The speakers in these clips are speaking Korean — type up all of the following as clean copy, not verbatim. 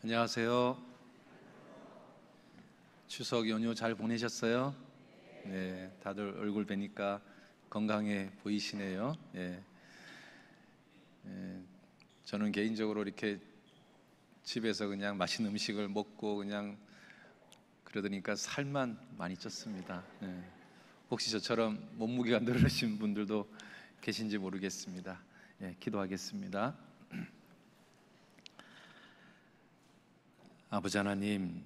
안녕하세요. 추석 연휴 잘 보내셨어요? 네, 다들 얼굴 뵈니까 건강해 보이시네요. 저는 개인적으로 이렇게 집에서 그냥 맛있는 음식을 먹고 그냥 그러니까 살만 많이 쪘습니다. 혹시 저처럼 몸무게가 늘으신 분들도 계신지 모르겠습니다. 기도하겠습니다. 아버지 하나님,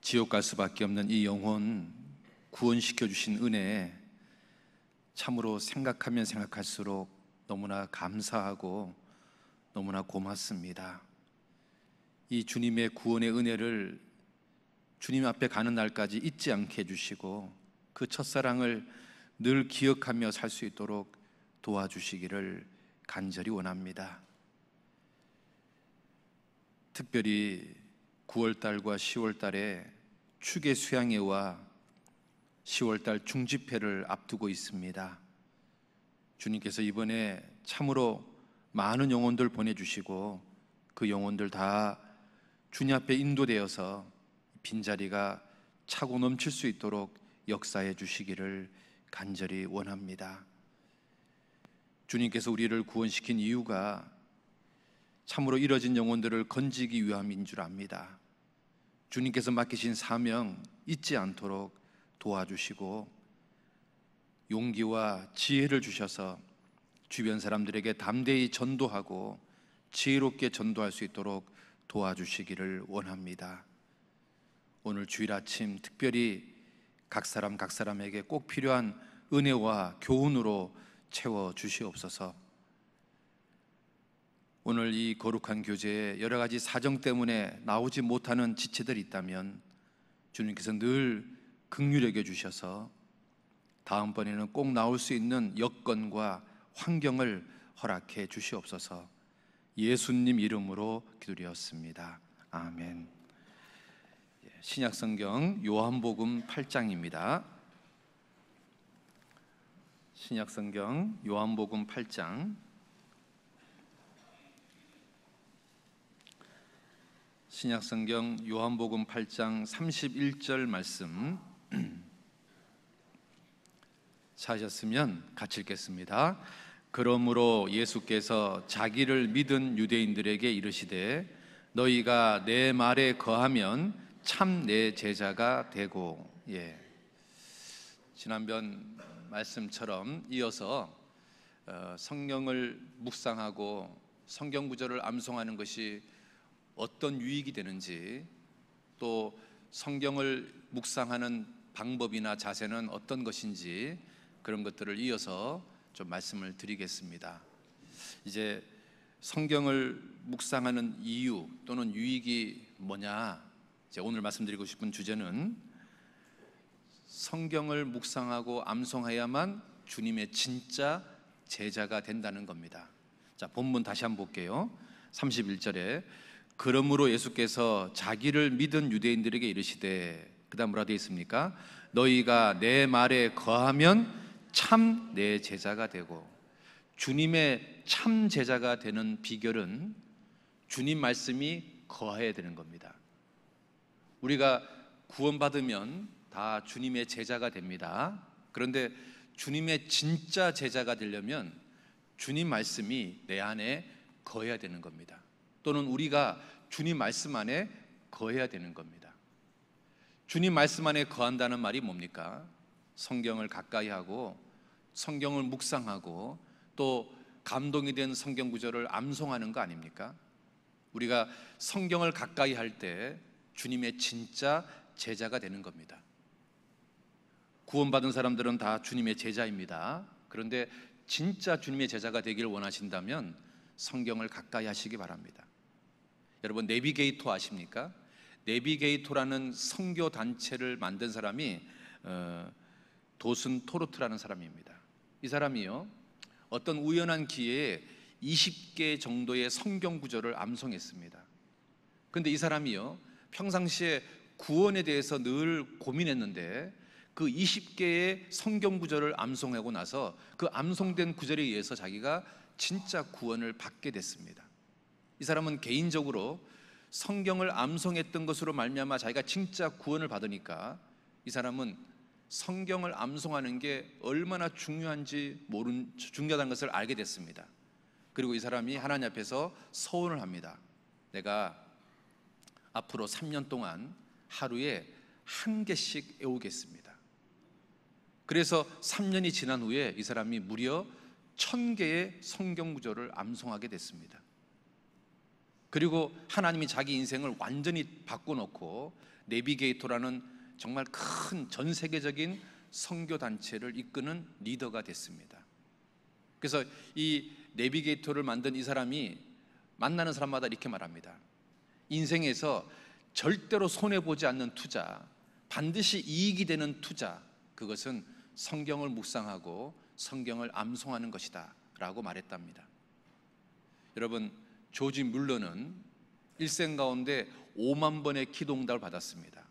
지옥 갈 수밖에 없는 이 영혼 구원시켜 주신 은혜 참으로 생각하면 생각할수록 너무나 감사하고 너무나 고맙습니다. 이 주님의 구원의 은혜를 주님 앞에 가는 날까지 잊지 않게 해주시고 그 첫사랑을 늘 기억하며 살 수 있도록 도와주시기를 간절히 원합니다. 특별히 9월달과 10월달에 추계 수양회와 10월달 중집회를 앞두고 있습니다. 주님께서 이번에 참으로 많은 영혼들 보내주시고 그 영혼들 다 주님 앞에 인도되어서 빈자리가 차고 넘칠 수 있도록 역사해 주시기를 간절히 원합니다. 주님께서 우리를 구원시킨 이유가 참으로 이뤄진 영혼들을 건지기 위함인 줄 압니다. 주님께서 맡기신 사명 잊지 않도록 도와주시고 용기와 지혜를 주셔서 주변 사람들에게 담대히 전도하고 지혜롭게 전도할 수 있도록 도와주시기를 원합니다. 오늘 주일 아침 특별히 각 사람에게 꼭 필요한 은혜와 교훈으로 채워 주시옵소서. 오늘 이 거룩한 교제에 여러 가지 사정 때문에 나오지 못하는 지체들이 있다면 주님께서 늘 긍휼히 여겨 주셔서 다음번에는 꼭 나올 수 있는 여건과 환경을 허락해 주시옵소서. 예수님 이름으로 기도드렸습니다. 아멘. 신약성경 요한복음 8장입니다. 신약성경 요한복음 8장 신약성경 요한복음 8장 31절 말씀 찾으셨으면 같이 읽겠습니다. 그러므로 예수께서 자기를 믿은 유대인들에게 이르시되 너희가 내 말에 거하면 참 내 제자가 되고. 지난번 말씀처럼 이어서 성경을 묵상하고 성경 구절을 암송하는 것이 어떤 유익이 되는지, 또 성경을 묵상하는 방법이나 자세는 어떤 것인지 그런 것들을 이어서 좀 말씀을 드리겠습니다. 이제 성경을 묵상하는 이유 또는 유익이 뭐냐, 이제 오늘 말씀드리고 싶은 주제는 성경을 묵상하고 암송해야만 주님의 진짜 제자가 된다는 겁니다. 자, 본문 다시 한번 볼게요. 31절에 그러므로 예수께서 자기를 믿은 유대인들에게 이르시되, 그 다음 뭐라 되어 있습니까? 너희가 내 말에 거하면 참 내 제자가 되고. 주님의 참 제자가 되는 비결은 주님 말씀이 거해야 되는 겁니다. 우리가 구원받으면 다 주님의 제자가 됩니다. 그런데 주님의 진짜 제자가 되려면 주님 말씀이 내 안에 거해야 되는 겁니다. 또는 우리가 주님 말씀 안에 거해야 되는 겁니다. 주님 말씀 안에 거한다는 말이 뭡니까? 성경을 가까이 하고 성경을 묵상하고 또 감동이 된 성경 구절을 암송하는 거 아닙니까? 우리가 성경을 가까이 할 때 주님의 진짜 제자가 되는 겁니다. 구원받은 사람들은 다 주님의 제자입니다. 그런데 진짜 주님의 제자가 되기를 원하신다면 성경을 가까이 하시기 바랍니다. 여러분, 내비게이터 아십니까? 내비게이터라는 선교 단체를 만든 사람이 도슨 토르트라는 사람입니다. 이 사람이요, 어떤 우연한 기회에 20개 정도의 성경 구절을 암송했습니다. 그런데 이 사람이요, 평상시에 구원에 대해서 늘 고민했는데 그 20개의 성경 구절을 암송하고 나서 그 암송된 구절에 의해서 자기가 진짜 구원을 받게 됐습니다. 이 사람은 개인적으로 성경을 암송했던 것으로 말미암아 자기가 진짜 구원을 받으니까 이 사람은 성경을 암송하는 게 얼마나 중요하다는 것을 알게 됐습니다. 그리고 이 사람이 하나님 앞에서 서원을 합니다. 내가 앞으로 3년 동안 하루에 1개씩 외우겠습니다. 그래서 3년이 지난 후에 이 사람이 무려 1000개의 성경 구절을 암송하게 됐습니다. 그리고 하나님이 자기 인생을 완전히 바꿔놓고 내비게이터라는 정말 큰 전 세계적인 선교 단체를 이끄는 리더가 됐습니다. 그래서 이 내비게이터를 만든 이 사람이 만나는 사람마다 이렇게 말합니다. 인생에서 절대로 손해보지 않는 투자, 반드시 이익이 되는 투자, 그것은 성경을 묵상하고 성경을 암송하는 것이다 라고 말했답니다. 여러분, 조지 뮬러는 일생 가운데 5만 번의 기도응답을 받았습니다.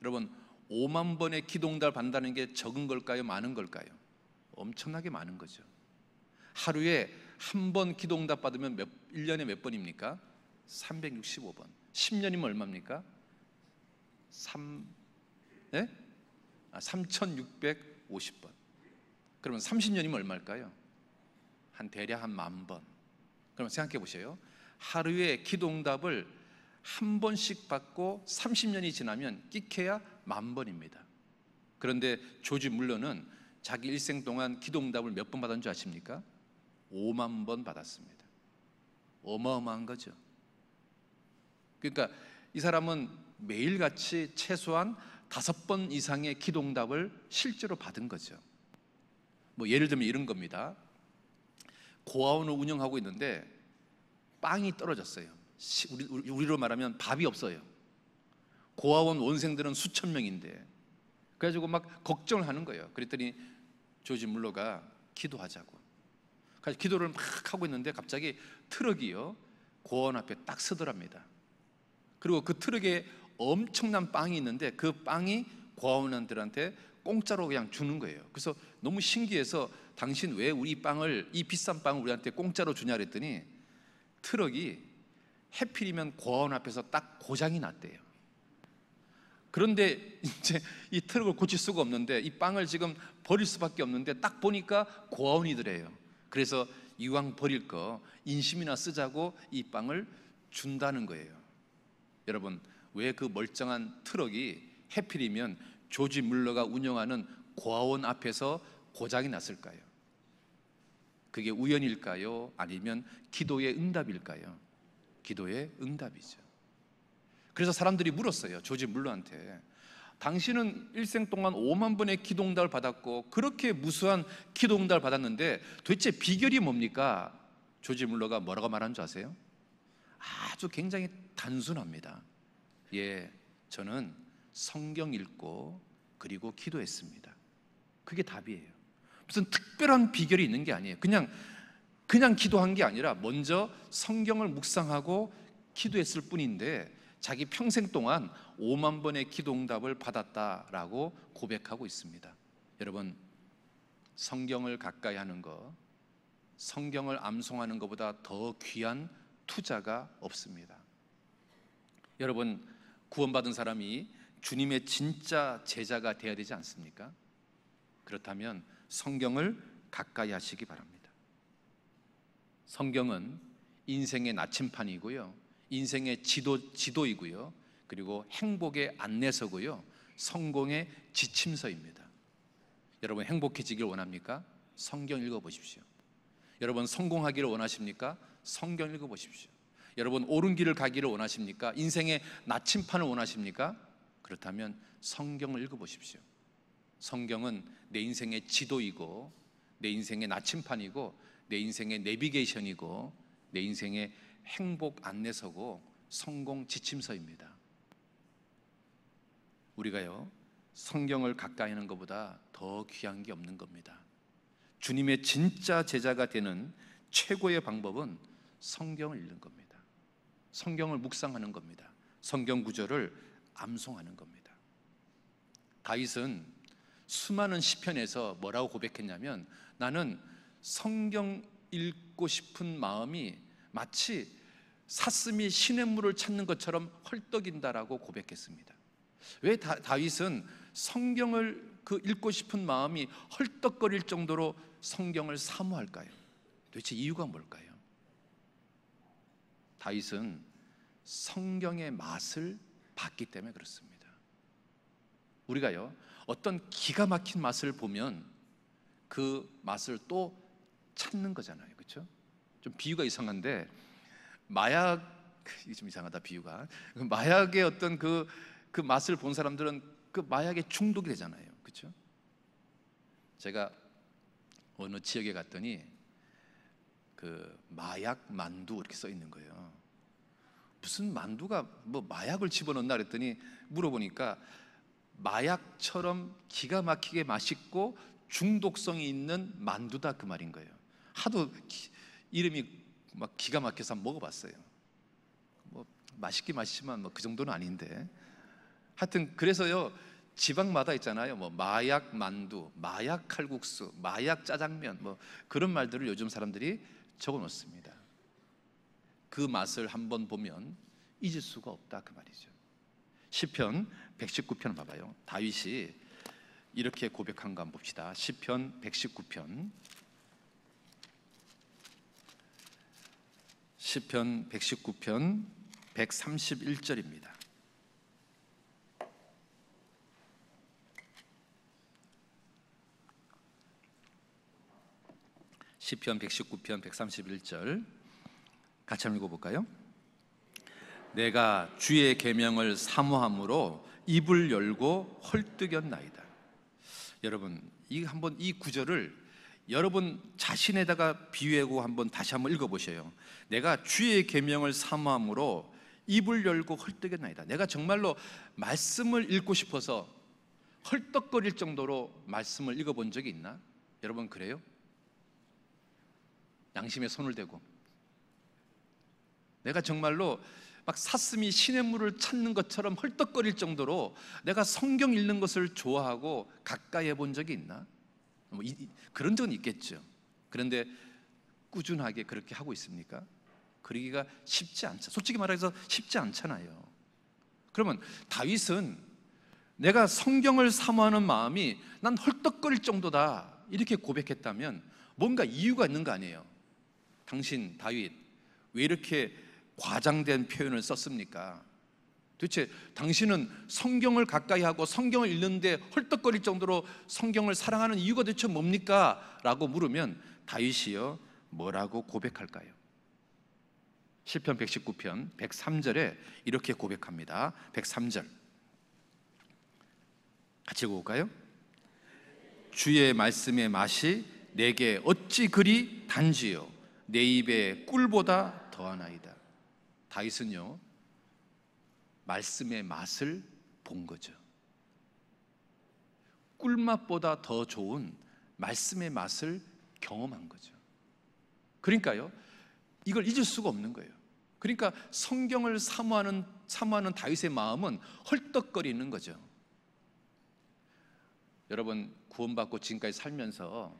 여러분, 5만 번의 기도응답을 받는다는 게 적은 걸까요? 많은 걸까요? 엄청나게 많은 거죠. 하루에 한 번 기도응답 받으면 1년에 몇 번입니까? 365번. 10년이면 얼마입니까? 3650번. 그러면 30년이면 얼마일까요? 대략 한 10,000번. 그럼 생각해 보세요. 하루에 기도응답을 한 번씩 받고 30년이 지나면 끼케야 10,000번입니다. 그런데 조지 뮬러는 자기 일생 동안 기도응답을 몇 번 받은 줄 아십니까? 5만 번 받았습니다. 어마어마한 거죠. 그러니까 이 사람은 매일같이 최소한 5번 이상의 기도응답을 실제로 받은 거죠. 예를 들면 이런 겁니다. 고아원을 운영하고 있는데 빵이 떨어졌어요. 우리로 말하면 밥이 없어요. 고아원 원생들은 수천 명인데, 그래가지고 막 걱정을 하는 거예요. 그랬더니 조지 뮬러가 기도하자고. 그래서 기도를 막 하고 있는데 갑자기 트럭이요 고아원 앞에 딱 서더랍니다. 그리고 그 트럭에 엄청난 빵이 있는데 그 빵이 고아원들한테 공짜로 그냥 주는 거예요. 그래서 너무 신기해서 당신 왜 이 비싼 빵을 우리한테 공짜로 주냐 그랬더니 트럭이 해필이면 고아원 앞에서 딱 고장이 났대요. 그런데 이제 이 트럭을 고칠 수가 없는데 이 빵을 지금 버릴 수밖에 없는데 딱 보니까 고아원이더래요. 그래서 이왕 버릴 거 인심이나 쓰자고 이 빵을 준다는 거예요. 여러분, 왜 그 멀쩡한 트럭이 해필이면 조지 뮬러가 운영하는 고아원 앞에서 고장이 났을까요? 그게 우연일까요? 아니면 기도의 응답일까요? 기도의 응답이죠. 그래서 사람들이 물었어요. 조지 뮬러한테, 당신은 일생 동안 5만 번의 기도응답을 받았고 그렇게 무수한 기도응답을 받았는데 도대체 비결이 뭡니까? 조지 뮬러가 뭐라고 말한 줄 아세요? 아주 굉장히 단순합니다. 저는 성경 읽고 그리고 기도했습니다. 그게 답이에요. 무슨 특별한 비결이 있는 게 아니에요. 그냥 기도한 게 아니라 먼저 성경을 묵상하고 기도했을 뿐인데 자기 평생 동안 5만 번의 기도응답을 받았다라고 고백하고 있습니다. 여러분, 성경을 가까이 하는 것, 성경을 암송하는 것보다 더 귀한 투자가 없습니다. 여러분, 구원받은 사람이 주님의 진짜 제자가 되어야 되지 않습니까? 그렇다면 성경을 가까이 하시기 바랍니다. 성경은 인생의 나침판이고요, 인생의 지도이고요, 그리고 행복의 안내서고요, 성공의 지침서입니다. 여러분, 행복해지길 원합니까? 성경 읽어보십시오. 여러분, 성공하기를 원하십니까? 성경 읽어보십시오. 여러분, 옳은 길을 가기를 원하십니까? 인생의 나침판을 원하십니까? 그렇다면 성경을 읽어보십시오. 성경은 내 인생의 지도이고 내 인생의 나침판이고 내 인생의 내비게이션이고 내 인생의 행복 안내서고 성공 지침서입니다. 우리가요, 성경을 가까이 하는 것보다 더 귀한 게 없는 겁니다. 주님의 진짜 제자가 되는 최고의 방법은 성경을 읽는 겁니다. 성경을 묵상하는 겁니다. 성경 구절을 암송하는 겁니다. 다윗은 수많은 시편에서 뭐라고 고백했냐면, 나는 성경 읽고 싶은 마음이 마치 사슴이 시냇물을 찾는 것처럼 헐떡인다라고 고백했습니다. 왜 다윗은 성경을 읽고 싶은 마음이 헐떡거릴 정도로 성경을 사모할까요? 도대체 이유가 뭘까요? 다윗은 성경의 맛을 봤기 때문에 그렇습니다. 우리가요, 어떤 기가 막힌 맛을 보면 그 맛을 또 찾는 거잖아요. 그렇죠? 좀 비유가 이상한데, 마약, 이게 좀 이상하다 비유가. 마약의 어떤 그 맛을 본 사람들은 그 마약에 중독이 되잖아요. 그렇죠? 제가 어느 지역에 갔더니 그 마약 만두 이렇게 써 있는 거예요. 무슨 만두가 뭐 마약을 집어넣나 그랬더니 물어보니까 마약처럼 기가 막히게 맛있고 중독성이 있는 만두다 그 말인 거예요. 하도 이름이 막 기가 막혀서 한번 먹어봤어요. 뭐 맛있긴 맛있지만 뭐 그 정도는 아닌데, 하여튼 그래서요, 지방마다 있잖아요. 뭐 마약 만두, 마약 칼국수, 마약 짜장면, 뭐 그런 말들을 요즘 사람들이 적어 놓습니다. 그 맛을 한번 보면 잊을 수가 없다 그 말이죠. 시편 119편 봐봐요. 다윗이 이렇게 고백한 거 한번 봅시다. 시편 119편, 시편 119편 131절입니다. 시편 119편 131절 같이 한번 읽어볼까요? 내가 주의 계명을 사모함으로 입을 열고 헐뜯었나이다. 여러분, 한번 이 구절을 여러분 자신에다가 비유하고 다시 한번 읽어보셔요. 내가 주의 계명을 사모함으로 입을 열고 헐뜯었나이다. 내가 정말로 말씀을 읽고 싶어서 헐떡거릴 정도로 말씀을 읽어본 적이 있나? 여러분 그래요? 양심에 손을 대고 내가 정말로 막 사슴이 시냇물을 찾는 것처럼 헐떡거릴 정도로 내가 성경 읽는 것을 좋아하고 가까이 해본 적이 있나? 그런 적은 있겠죠. 그런데 꾸준하게 그렇게 하고 있습니까? 그러기가 쉽지 않죠. 솔직히 말해서 쉽지 않잖아요. 그러면 다윗은 내가 성경을 사모하는 마음이 난 헐떡거릴 정도다 이렇게 고백했다면 뭔가 이유가 있는 거 아니에요? 당신 다윗 왜 이렇게 과장된 표현을 썼습니까? 도대체 당신은 성경을 가까이 하고 성경을 읽는데 헐떡거릴 정도로 성경을 사랑하는 이유가 도대체 뭡니까? 라고 물으면 다윗이요 뭐라고 고백할까요? 시편 119편 103절에 이렇게 고백합니다. 103절 같이 읽어볼까요? 주의 말씀의 맛이 내게 어찌 그리 단지요 내 입에 꿀보다 더하나이다. 다윗은요 말씀의 맛을 본 거죠. 꿀맛보다 더 좋은 말씀의 맛을 경험한 거죠. 그러니까요 이걸 잊을 수가 없는 거예요. 그러니까 성경을 사모하는 다윗의 마음은 헐떡거리는 거죠. 여러분 구원받고 지금까지 살면서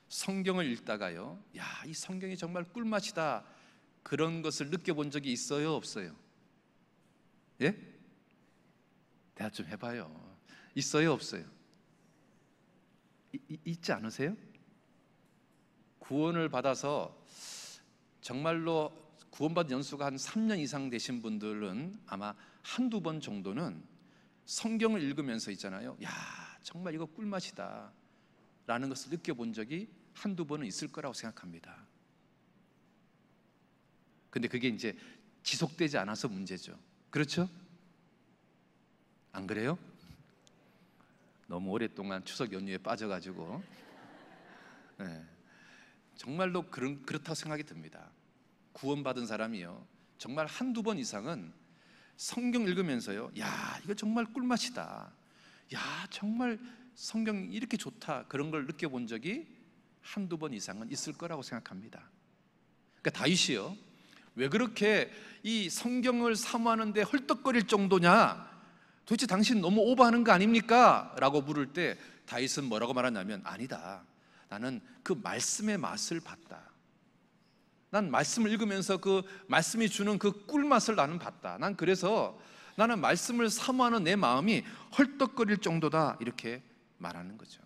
성경을 읽다가요 이 성경이 정말 꿀맛이다 그런 것을 느껴본 적이 있어요 없어요? 예? 대화 좀 해봐요. 있어요 없어요? 있지 않으세요? 구원을 받아서 정말로 구원받은 연수가 한 3년 이상 되신 분들은 아마 한두 번 정도는 성경을 읽으면서 있잖아요 정말 이거 꿀맛이다 라는 것을 느껴본 적이 한두 번은 있을 거라고 생각합니다. 근데 그게 이제 지속되지 않아서 문제죠. 그렇죠? 안 그래요? 너무 오랫동안 추석 연휴에 빠져가지고 정말로 그렇다고 생각이 듭니다. 구원받은 사람이요 정말 한두 번 이상은 성경 읽으면서요 이거 정말 꿀맛이다 정말 성경이 이렇게 좋다 그런 걸 느껴본 적이 한두 번 이상은 있을 거라고 생각합니다. 그러니까 다윗이요 왜 그렇게 이 성경을 사모하는데 헐떡거릴 정도냐 도대체 당신 너무 오버하는 거 아닙니까? 라고 물을 때 다윗은 뭐라고 말하냐면 아니다 나는 그 말씀의 맛을 봤다. 난 말씀을 읽으면서 그 말씀이 주는 그 꿀맛을 나는 봤다. 난 그래서 나는 말씀을 사모하는 내 마음이 헐떡거릴 정도다. 이렇게 말하는 거죠.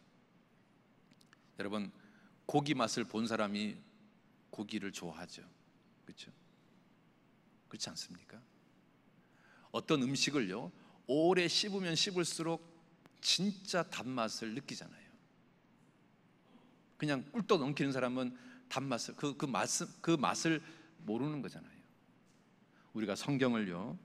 여러분, 고기 맛을 본 사람이 고기를 좋아하죠. 그렇죠? 그렇지 않습니까? 어떤 음식을요, 오래 씹으면 씹을수록 진짜 단맛을 느끼잖아요. 그냥 꿀떡 넘기는 사람은 단맛을 그 맛을 모르는 거잖아요. 우리가 성경을요,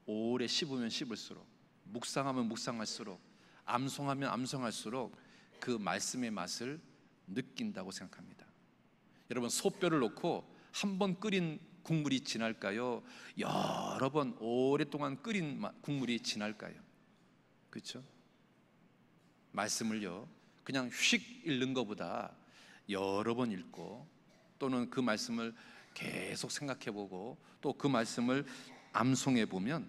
오래 씹으면 씹을수록, 묵상하면 묵상할수록, 암송하면 암송할수록 그 말씀의 맛을 느낀다고 생각합니다. 여러분, 소뼈를 놓고 한 번 끓인 국물이 진할까요? 여러 번 오랫동안 끓인 국물이 진할까요? 그렇죠? 말씀을요, 그냥 휙 읽는 것보다 여러 번 읽고, 또는 그 말씀을 계속 생각해보고, 또 그 말씀을 암송해보면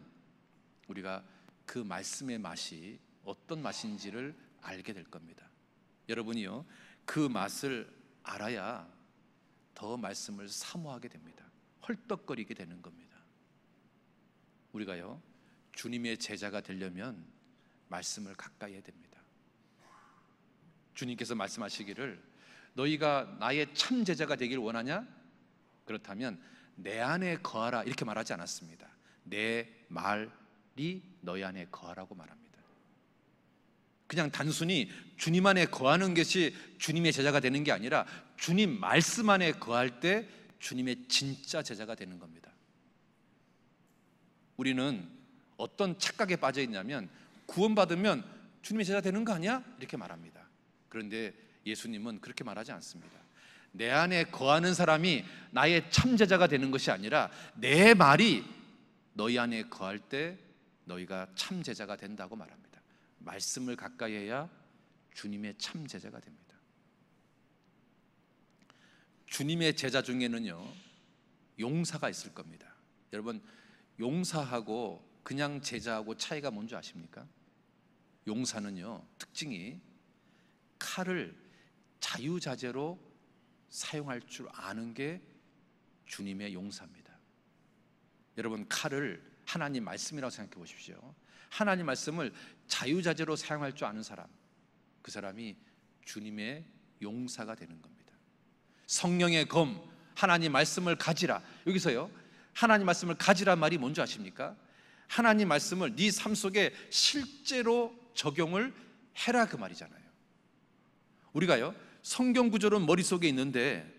우리가 그 말씀의 맛이 어떤 맛인지를 알게 될 겁니다. 여러분이요, 그 맛을 알아야 더 말씀을 사모하게 됩니다. 헐떡거리게 되는 겁니다. 우리가요, 주님의 제자가 되려면 말씀을 가까이 해야 됩니다. 주님께서 말씀하시기를, 너희가 나의 참 제자가 되길 원하냐? 그렇다면 내 안에 거하라, 이렇게 말하지 않았습니다. 내 말이 너희 안에 거하라고 말합니다. 그냥 단순히 주님 안에 거하는 것이 주님의 제자가 되는 게 아니라 주님 말씀 안에 거할 때 주님의 진짜 제자가 되는 겁니다. 우리는 어떤 착각에 빠져 있냐면, 구원받으면 주님의 제자 되는 거 아니야? 이렇게 말합니다. 그런데 예수님은 그렇게 말하지 않습니다. 내 안에 거하는 사람이 나의 참 제자가 되는 것이 아니라 내 말이 너희 안에 거할 때 너희가 참 제자가 된다고 말합니다. 말씀을 가까이 해야 주님의 참 제자가 됩니다. 주님의 제자 중에는요, 용사가 있을 겁니다. 여러분, 용사하고 그냥 제자하고 차이가 뭔지 아십니까? 용사는요, 특징이 칼을 자유자재로 사용할 줄 아는 게 주님의 용사입니다. 여러분, 칼을 하나님 말씀이라고 생각해 보십시오. 하나님 말씀을 자유자재로 사용할 줄 아는 사람, 그 사람이 주님의 용사가 되는 겁니다. 성령의 검, 하나님 말씀을 가지라. 여기서요, 하나님 말씀을 가지라 말이 뭔지 아십니까? 하나님 말씀을 네 삶 속에 실제로 적용을 해라, 그 말이잖아요. 우리가요, 성경 구절은 머릿속에 있는데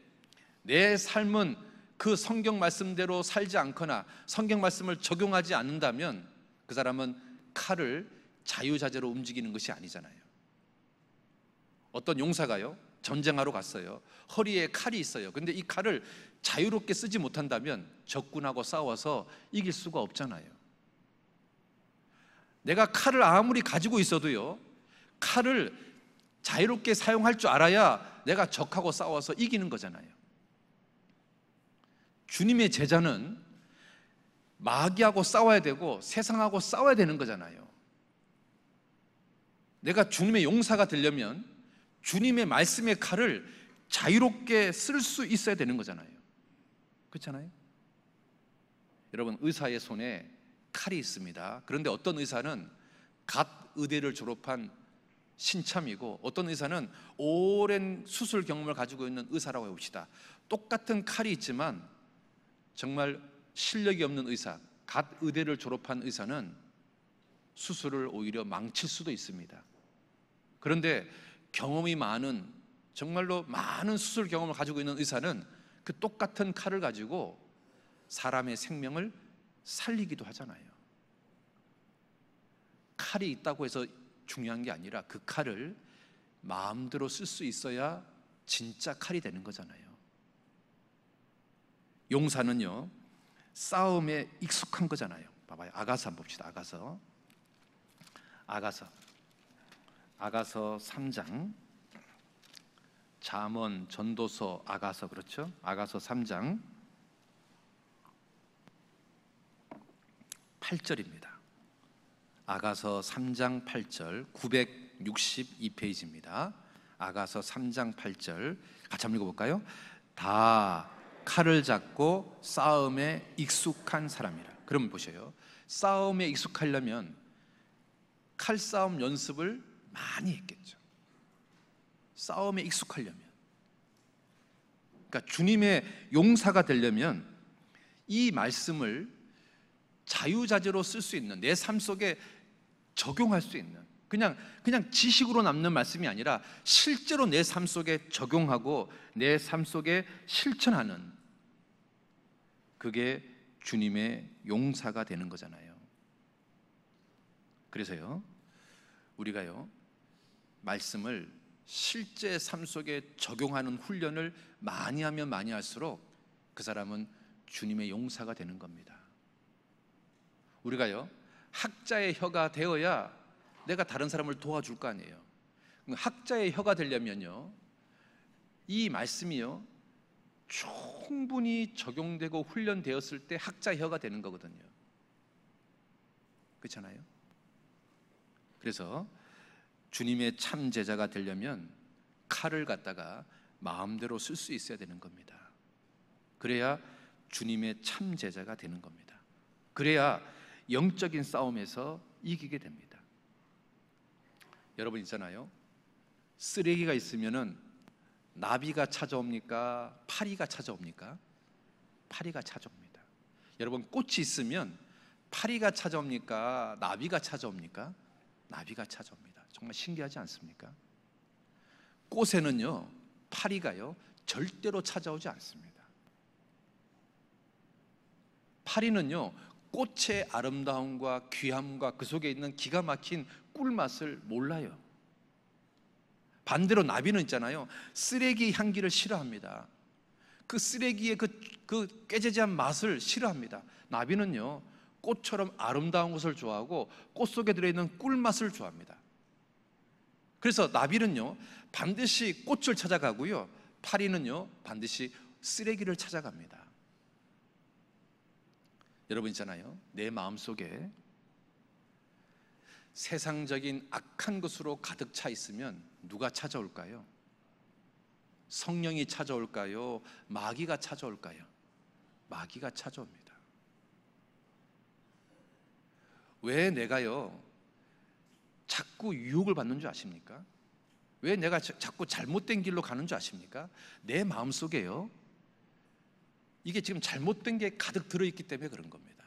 내 삶은 그 성경 말씀대로 살지 않거나 성경 말씀을 적용하지 않는다면 그 사람은 칼을 자유자재로 움직이는 것이 아니잖아요. 어떤 용사가요, 전쟁하러 갔어요. 허리에 칼이 있어요. 근데 이 칼을 자유롭게 쓰지 못한다면 적군하고 싸워서 이길 수가 없잖아요. 내가 칼을 아무리 가지고 있어도요, 칼을 자유롭게 사용할 줄 알아야 내가 적하고 싸워서 이기는 거잖아요. 주님의 제자는 마귀하고 싸워야 되고 세상하고 싸워야 되는 거잖아요. 내가 주님의 용사가 되려면 주님의 말씀의 칼을 자유롭게 쓸 수 있어야 되는 거잖아요. 그렇잖아요? 여러분, 의사의 손에 칼이 있습니다. 그런데 어떤 의사는 갓 의대를 졸업한 신참이고 어떤 의사는 오랜 수술 경험을 가지고 있는 의사라고 해봅시다. 똑같은 칼이 있지만 정말 실력이 없는 의사, 갓 의대를 졸업한 의사는 수술을 오히려 망칠 수도 있습니다. 그런데 경험이 많은, 정말로 많은 수술 경험을 가지고 있는 의사는 그 똑같은 칼을 가지고 사람의 생명을 살리기도 하잖아요. 칼이 있다고 해서 중요한 게 아니라 그 칼을 마음대로 쓸 수 있어야 진짜 칼이 되는 거잖아요. 용사는요, 싸움에 익숙한 거잖아요. 봐봐요. 아가서 한번 봅시다. 아가서 3장, 잠언, 전도서, 아가서, 그렇죠? 아가서 3장 8절입니다. 아가서 3장 8절, 962페이지입니다. 아가서 3장 8절 같이 한번 읽어볼까요? 다 칼을 잡고 싸움에 익숙한 사람이라. 그럼 보세요. 싸움에 익숙하려면 칼싸움 연습을 많이 했겠죠. 싸움에 익숙하려면. 그러니까 주님의 용사가 되려면 이 말씀을 자유자재로 쓸 수 있는, 내 삶 속에 적용할 수 있는, 그냥 지식으로 남는 말씀이 아니라 실제로 내 삶 속에 적용하고 내 삶 속에 실천하는, 그게 주님의 용사가 되는 거잖아요. 그래서요, 우리가요, 말씀을 실제 삶 속에 적용하는 훈련을 많이 하면 많이 할수록 그 사람은 주님의 용사가 되는 겁니다. 우리가요, 학자의 혀가 되어야 내가 다른 사람을 도와줄 거 아니에요. 학자의 혀가 되려면요, 이 말씀이요, 충분히 적용되고 훈련되었을 때 학자의 혀가 되는 거거든요. 그렇잖아요? 그래서 주님의 참 제자가 되려면 칼을 갖다가 마음대로 쓸 수 있어야 되는 겁니다. 그래야 주님의 참 제자가 되는 겁니다. 그래야 영적인 싸움에서 이기게 됩니다. 여러분 있잖아요, 쓰레기가 있으면은 나비가 찾아옵니까? 파리가 찾아옵니까? 파리가 찾아옵니다. 여러분 꽃이 있으면 파리가 찾아옵니까? 나비가 찾아옵니까? 나비가 찾아옵니다. 정말 신기하지 않습니까? 꽃에는요, 파리가요 절대로 찾아오지 않습니다. 파리는요, 꽃의 아름다움과 귀함과 그 속에 있는 기가 막힌 꿀맛을 몰라요. 반대로 나비는 있잖아요, 쓰레기 향기를 싫어합니다. 그 쓰레기의 그 깨재재한 맛을 싫어합니다. 나비는요, 꽃처럼 아름다운 것을 좋아하고 꽃 속에 들어있는 꿀맛을 좋아합니다. 그래서 나비는요, 반드시 꽃을 찾아가고요, 파리는요, 반드시 쓰레기를 찾아갑니다. 여러분 있잖아요, 내 마음속에 세상적인 악한 것으로 가득 차 있으면 누가 찾아올까요? 성령이 찾아올까요? 마귀가 찾아올까요? 마귀가 찾아옵니다. 왜 내가요 자꾸 유혹을 받는 줄 아십니까? 왜 내가 자꾸 잘못된 길로 가는 줄 아십니까? 내 마음속에요, 이게 지금 잘못된 게 가득 들어있기 때문에 그런 겁니다.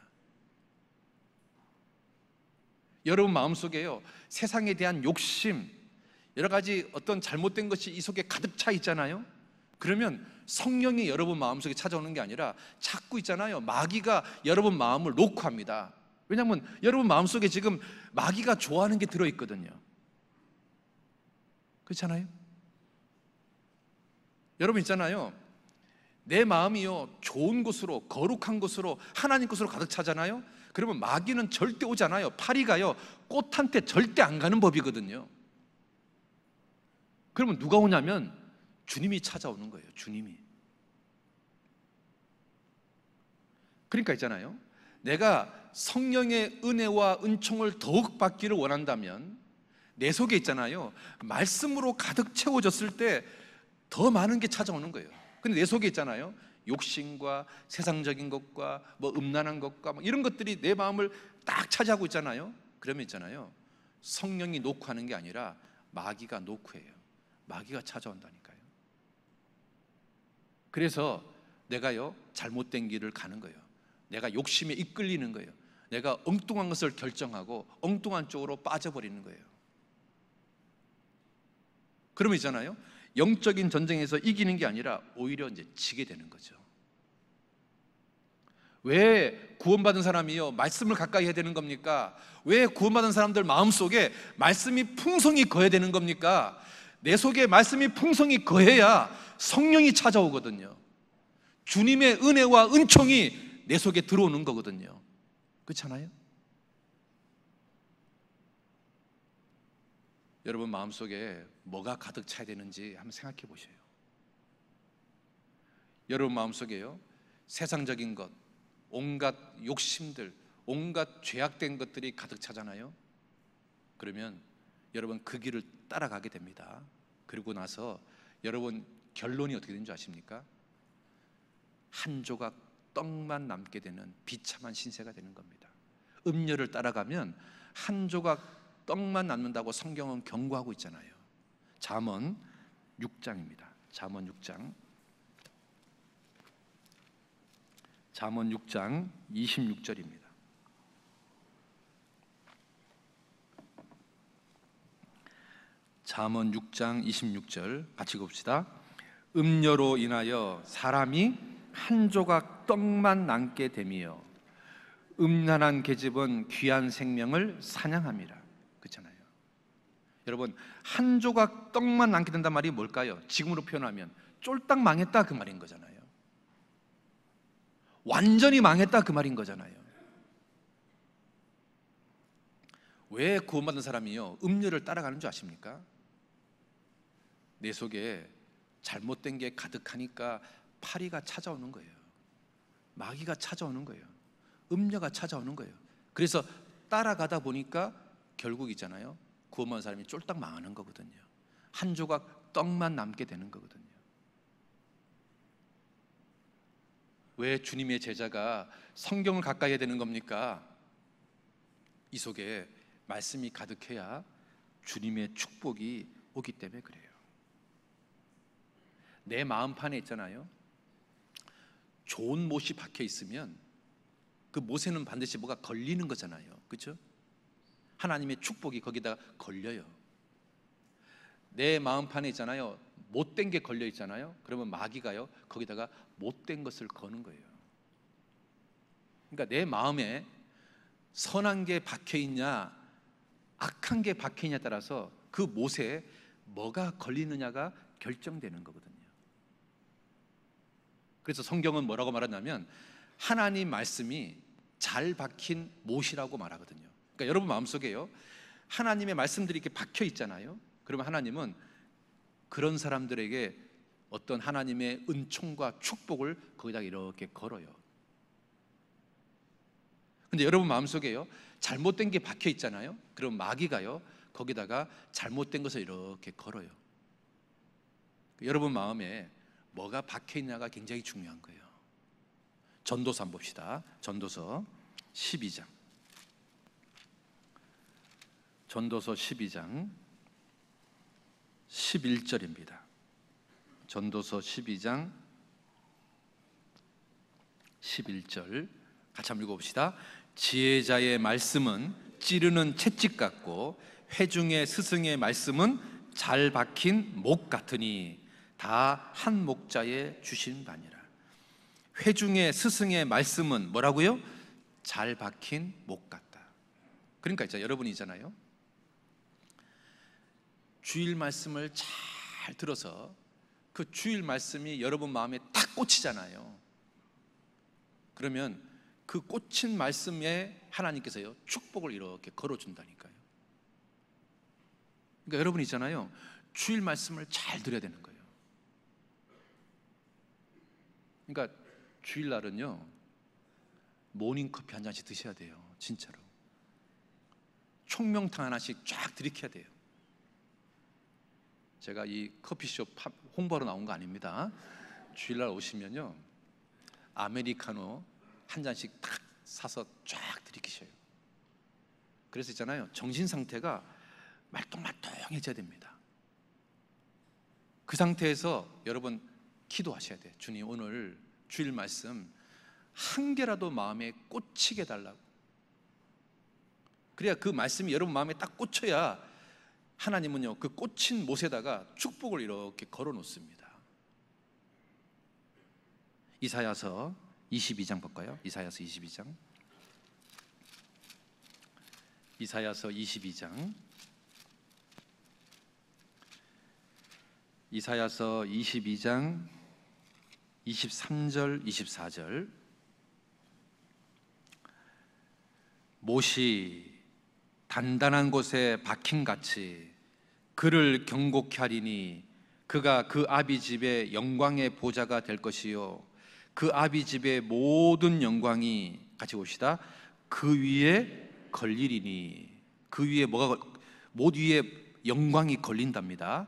여러분 마음속에요, 세상에 대한 욕심, 여러 가지 어떤 잘못된 것이 이 속에 가득 차 있잖아요. 그러면 성령이 여러분 마음속에 찾아오는 게 아니라 자꾸 있잖아요, 마귀가 여러분 마음을 녹화합니다. 왜냐하면 여러분 마음속에 지금 마귀가 좋아하는 게 들어있거든요. 그렇잖아요? 여러분 있잖아요, 내 마음이요 좋은 곳으로, 거룩한 곳으로, 하나님 곳으로 가득 차잖아요. 그러면 마귀는 절대 오지 않아요. 파리가요 꽃한테 절대 안 가는 법이거든요. 그러면 누가 오냐면 주님이 찾아오는 거예요. 주님이. 그러니까 있잖아요, 내가 성령의 은혜와 은총을 더욱 받기를 원한다면 내 속에 있잖아요, 말씀으로 가득 채워졌을 때 더 많은 게 찾아오는 거예요. 근데 내 속에 있잖아요, 욕심과 세상적인 것과 뭐 음란한 것과 뭐 이런 것들이 내 마음을 딱 차지하고 있잖아요. 그러면 있잖아요, 성령이 노크하는 게 아니라 마귀가 노크해요. 마귀가 찾아온다니까요. 그래서 내가요 잘못된 길을 가는 거예요. 내가 욕심에 이끌리는 거예요. 내가 엉뚱한 것을 결정하고 엉뚱한 쪽으로 빠져버리는 거예요. 그러면 있잖아요, 영적인 전쟁에서 이기는 게 아니라 오히려 이제 지게 되는 거죠. 왜 구원받은 사람이요 말씀을 가까이 해야 되는 겁니까? 왜 구원받은 사람들 마음속에 말씀이 풍성히 거해야 되는 겁니까? 내 속에 말씀이 풍성히 거해야 성령이 찾아오거든요. 주님의 은혜와 은총이 내 속에 들어오는 거거든요. 그렇잖아요? 여러분 마음속에 뭐가 가득 차야 되는지 한번 생각해 보세요. 여러분 마음속에요 세상적인 것, 온갖 욕심들, 온갖 죄악된 것들이 가득 차잖아요. 그러면 여러분 그 길을 따라가게 됩니다. 그리고 나서 여러분 결론이 어떻게 되는 줄 아십니까? 한 조각 떡만 남게 되는 비참한 신세가 되는 겁니다. 음녀를 따라가면 한 조각 떡만 남는다고 성경은 경고하고 있잖아요. 잠언 6장입니다. 잠언 6장. 잠언 6장 26절입니다. 잠언 6장 26절 같이 봅시다. 음녀로 인하여 사람이 한 조각 떡만 남게 되며 음란한 계집은 귀한 생명을 사냥함이라. 그렇잖아요. 여러분, 한 조각 떡만 남게 된단 말이 뭘까요? 지금으로 표현하면 쫄딱 망했다 그 말인 거잖아요. 완전히 망했다 그 말인 거잖아요. 왜 구원받은 사람이요 음녀를 따라가는 줄 아십니까? 내 속에 잘못된 게 가득하니까 파리가 찾아오는 거예요. 마귀가 찾아오는 거예요. 음녀가 찾아오는 거예요. 그래서 따라가다 보니까 결국 있잖아요, 구원받은 사람이 쫄딱 망하는 거거든요. 한 조각 떡만 남게 되는 거거든요. 왜 주님의 제자가 성경을 가까이 해야 되는 겁니까? 이 속에 말씀이 가득해야 주님의 축복이 오기 때문에 그래요. 내 마음판에 있잖아요, 좋은 못이 박혀 있으면 그 못에는 반드시 뭐가 걸리는 거잖아요. 그렇죠? 하나님의 축복이 거기다 걸려요. 내 마음판에 있잖아요, 못된 게 걸려 있잖아요. 그러면 마귀가요 거기다가 못된 것을 거는 거예요. 그러니까 내 마음에 선한 게 박혀 있냐 악한 게 박혀 있냐에 따라서 그 못에 뭐가 걸리느냐가 결정되는 거거든요. 그래서 성경은 뭐라고 말하냐면 하나님 말씀이 잘 박힌 못이라고 말하거든요. 그러니까 여러분 마음속에요 하나님의 말씀들이 이렇게 박혀 있잖아요. 그러면 하나님은 그런 사람들에게 어떤 하나님의 은총과 축복을 거기다 이렇게 걸어요. 근데 여러분 마음속에요 잘못된 게 박혀 있잖아요. 그럼 마귀가요 거기다가 잘못된 것을 이렇게 걸어요. 여러분 마음에 뭐가 박혀 있냐가 굉장히 중요한 거예요. 전도서 한번 봅시다. 전도서 12장. 전도서 12장 11절입니다. 전도서 12장 11절 같이 한번 읽어봅시다. 지혜자의 말씀은 찌르는 채찍 같고 회중의 스승의 말씀은 잘 박힌 목 같으니 다 한 목자에 주신 바니라. 회중의 스승의 말씀은 뭐라고요? 잘 박힌 목 같다. 그러니까 이제 여러분이잖아요, 주일 말씀을 잘 들어서 그 주일 말씀이 여러분 마음에 딱 꽂히잖아요. 그러면 그 꽂힌 말씀에 하나님께서요 축복을 이렇게 걸어준다니까요. 그러니까 여러분 있잖아요, 주일 말씀을 잘 들어야 되는 거예요. 그러니까 주일날은요 모닝커피 한 잔씩 드셔야 돼요. 진짜로 총명탕 하나씩 쫙 들이켜야 돼요. 제가 이 커피숍 홍보하러 나온 거 아닙니다. 주일날 오시면요 아메리카노 한 잔씩 탁 사서 쫙 들이키셔요. 그래서 있잖아요 정신 상태가 말똥말똥해져야 됩니다. 그 상태에서 여러분 기도하셔야 돼요. 주님 오늘 주일 말씀 한 개라도 마음에 꽂히게 해달라고. 그래야 그 말씀이 여러분 마음에 딱 꽂혀야 하나님은요 그 꽂힌 못에다가 축복을 이렇게 걸어 놓습니다. 이사야서 22장 볼까요? 이사야서 22장. 이사야서 22장. 이사야서 22장 23절 24절. 못이 단단한 곳에 박힘같이 그를 경고케 하리니 그가 그 아비 집의 영광의 보좌가 될 것이요 그 아비 집의 모든 영광이 같이 봅시다 그 위에 걸리리니. 그 위에 못 위에 영광이 걸린답니다.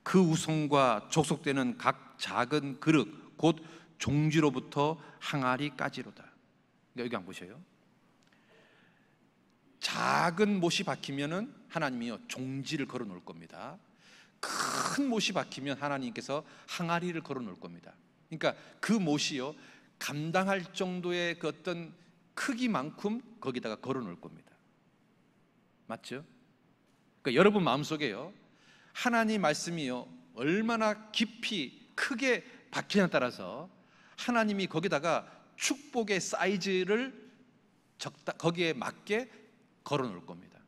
그 우성과 족속되는 각 작은 그릇 곧 종지로부터 항아리까지로다. 그러니까 여기 한번 보세요. 작은 못이 박히면은 하나님이요 종지를 걸어 놓을 겁니다. 큰 못이 박히면 하나님께서 항아리를 걸어 놓을 겁니다. 그러니까 그 못이요 감당할 정도의 그 어떤 크기만큼 거기다가 걸어 놓을 겁니다. 맞죠? 그러니까 여러분 마음속에요 하나님 말씀이요 얼마나 깊이 크게 박히냐에 따라서 하나님이 거기다가 축복의 사이즈를 거기에 맞게 걸어 놓을 겁니다.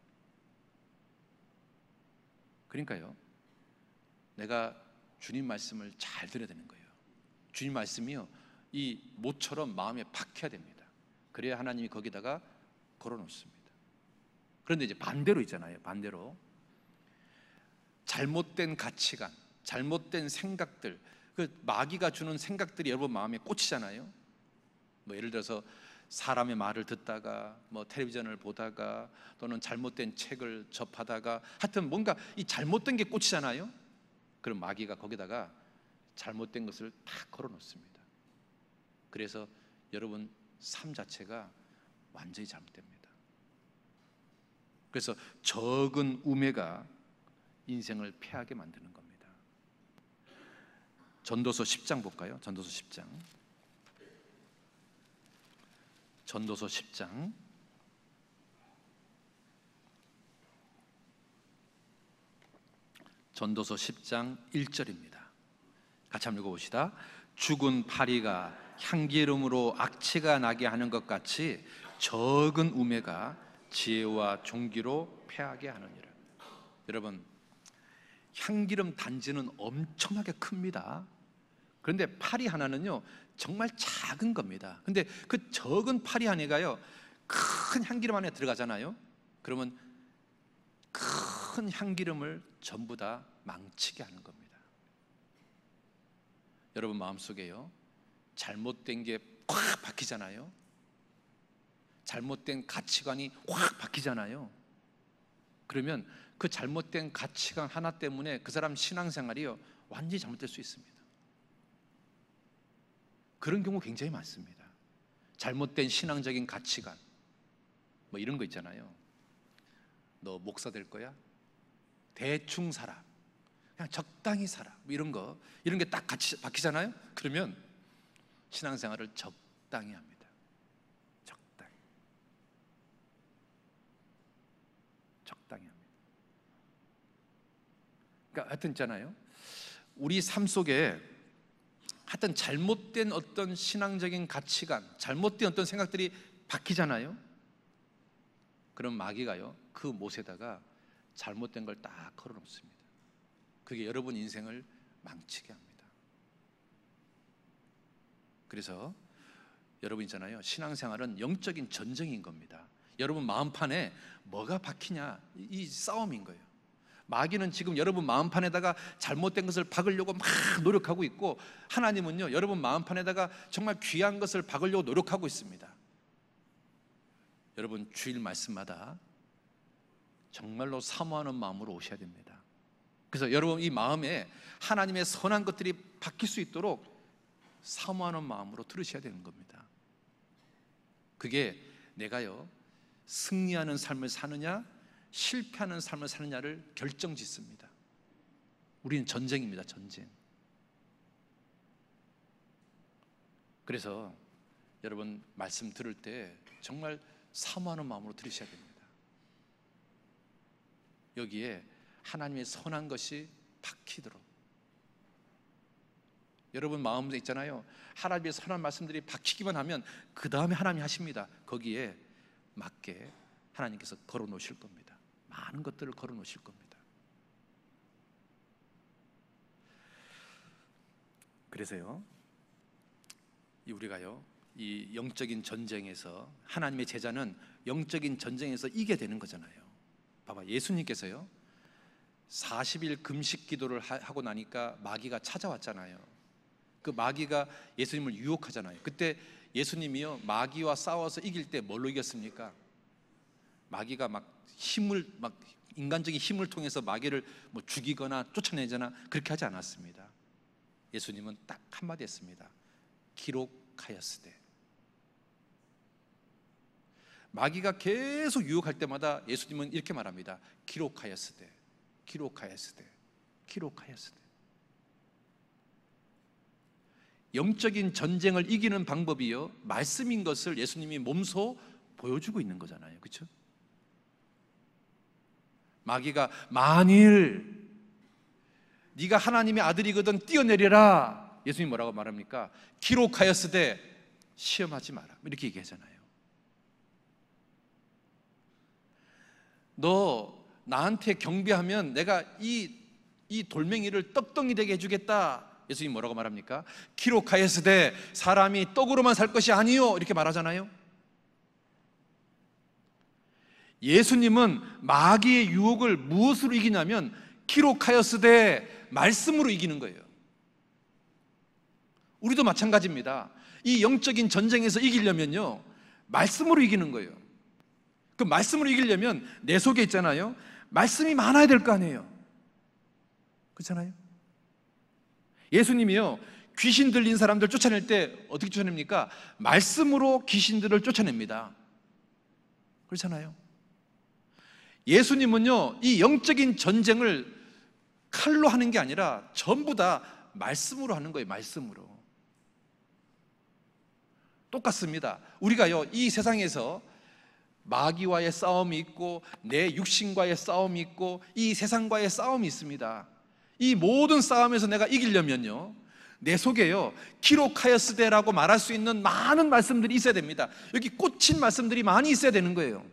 그러니까요 내가 주님 말씀을 잘 들어야 되는 거예요. 주님 말씀이요 이 못처럼 마음에 박혀야 됩니다. 그래야 하나님이 거기다가 걸어 놓습니다. 그런데 이제 반대로 있잖아요. 반대로 잘못된 가치관, 잘못된 생각들, 그 마귀가 주는 생각들이 여러분 마음에 꽂히잖아요. 뭐 예를 들어서 사람의 말을 듣다가 뭐 텔레비전을 보다가 또는 잘못된 책을 접하다가 하여튼 뭔가 이 잘못된 게 꽂히잖아요. 그럼 마귀가 거기다가 잘못된 것을 다 걸어 놓습니다. 그래서 여러분 삶 자체가 완전히 잘못됩니다. 그래서 적은 우매가 인생을 패하게 만드는 겁니다. 전도서 10장 볼까요? 전도서 10장. 전도서 10장. 전도서 10장 1절입니다. 같이 한번 읽어봅시다. 죽은 파리가 향기름으로 악취가 나게 하는 것 같이 적은 우매가 지혜와 종기로 패하게 하느니라. 여러분 향기름 단지는 엄청나게 큽니다. 그런데 파리 하나는요 정말 작은 겁니다. 근데 그 적은 파리 하나가요 큰 향기름 안에 들어가잖아요. 그러면 큰 향기름을 전부 다 망치게 하는 겁니다. 여러분 마음속에요 잘못된 게 확 박히잖아요. 잘못된 가치관이 확 박히잖아요. 그러면 그 잘못된 가치관 하나 때문에 그 사람 신앙생활이요 완전히 잘못될 수 있습니다. 그런 경우 굉장히 많습니다. 잘못된 신앙적인 가치관 뭐 이런 거 있잖아요. 너 목사 될 거야? 대충 살아. 그냥 적당히 살아. 뭐 이런 게 딱 같이 박히잖아요. 그러면 신앙생활을 적당히 합니다. 적당히 합니다. 그러니까 하여튼 있잖아요. 우리 삶 속에 하여튼 잘못된 어떤 신앙적인 가치관, 잘못된 어떤 생각들이 박히잖아요. 그럼 마귀가요 그 못에다가 잘못된 걸 딱 걸어놓습니다. 그게 여러분 인생을 망치게 합니다. 그래서 여러분 있잖아요 신앙생활은 영적인 전쟁인 겁니다. 여러분 마음판에 뭐가 박히냐 이 싸움인 거예요. 마귀는 지금 여러분 마음판에다가 잘못된 것을 박으려고 막 노력하고 있고 하나님은요 여러분 마음판에다가 정말 귀한 것을 박으려고 노력하고 있습니다. 여러분 주일 말씀마다 정말로 사모하는 마음으로 오셔야 됩니다. 그래서 여러분 이 마음에 하나님의 선한 것들이 박힐 수 있도록 사모하는 마음으로 들으셔야 되는 겁니다. 그게 내가요 승리하는 삶을 사느냐 실패하는 삶을 사느냐를 결정짓습니다. 우리는 전쟁입니다. 전쟁. 그래서 여러분 말씀 들을 때 정말 사모하는 마음으로 들으셔야 됩니다. 여기에 하나님의 선한 것이 박히도록. 여러분 마음에 있잖아요 하나님의 선한 말씀들이 박히기만 하면 그 다음에 하나님이 하십니다. 거기에 맞게 하나님께서 걸어 놓으실 겁니다. 많은 것들을 걸어 놓으실 겁니다. 그래서요 우리가요 이 영적인 전쟁에서 하나님의 제자는 영적인 전쟁에서 이겨야 되는 거잖아요. 봐봐 예수님께서요 40일 금식 기도를 하고 나니까 마귀가 찾아왔잖아요. 그 마귀가 예수님을 유혹하잖아요. 그때 예수님이요 마귀와 싸워서 이길 때 뭘로 이겼습니까? 마귀가 막 인간적인 힘을 통해서 마귀를 뭐 죽이거나 쫓아내거나 그렇게 하지 않았습니다. 예수님은 딱 한마디 했습니다. 기록하였으되. 마귀가 계속 유혹할 때마다 예수님은 이렇게 말합니다. 기록하였으되, 기록하였으되, 기록하였으되. 영적인 전쟁을 이기는 방법이요, 말씀인 것을 예수님이 몸소 보여주고 있는 거잖아요. 그렇죠? 마귀가 만일 네가 하나님의 아들이거든 뛰어내려라. 예수님이 뭐라고 말합니까? 기록하였으되 시험하지 마라. 이렇게 얘기하잖아요. 너 나한테 경배하면 내가 이 돌멩이를 떡덩이 되게 해주겠다. 예수님이 뭐라고 말합니까? 기록하였으되 사람이 떡으로만 살 것이 아니요, 이렇게 말하잖아요. 예수님은 마귀의 유혹을 무엇으로 이기냐면 기록하였으되 말씀으로 이기는 거예요. 우리도 마찬가지입니다. 이 영적인 전쟁에서 이기려면요, 말씀으로 이기는 거예요. 그 말씀으로 이기려면 내 속에 있잖아요, 말씀이 많아야 될 거 아니에요. 그렇잖아요. 예수님이요, 귀신 들린 사람들 쫓아낼 때 어떻게 쫓아냅니까? 말씀으로 귀신들을 쫓아냅니다. 그렇잖아요. 예수님은요, 이 영적인 전쟁을 칼로 하는 게 아니라 전부 다 말씀으로 하는 거예요. 말씀으로. 똑같습니다. 우리가요, 이 세상에서 마귀와의 싸움이 있고 내 육신과의 싸움이 있고 이 세상과의 싸움이 있습니다. 이 모든 싸움에서 내가 이기려면요, 내 속에요, 기록하였으되라고 말할 수 있는 많은 말씀들이 있어야 됩니다. 여기 꽂힌 말씀들이 많이 있어야 되는 거예요.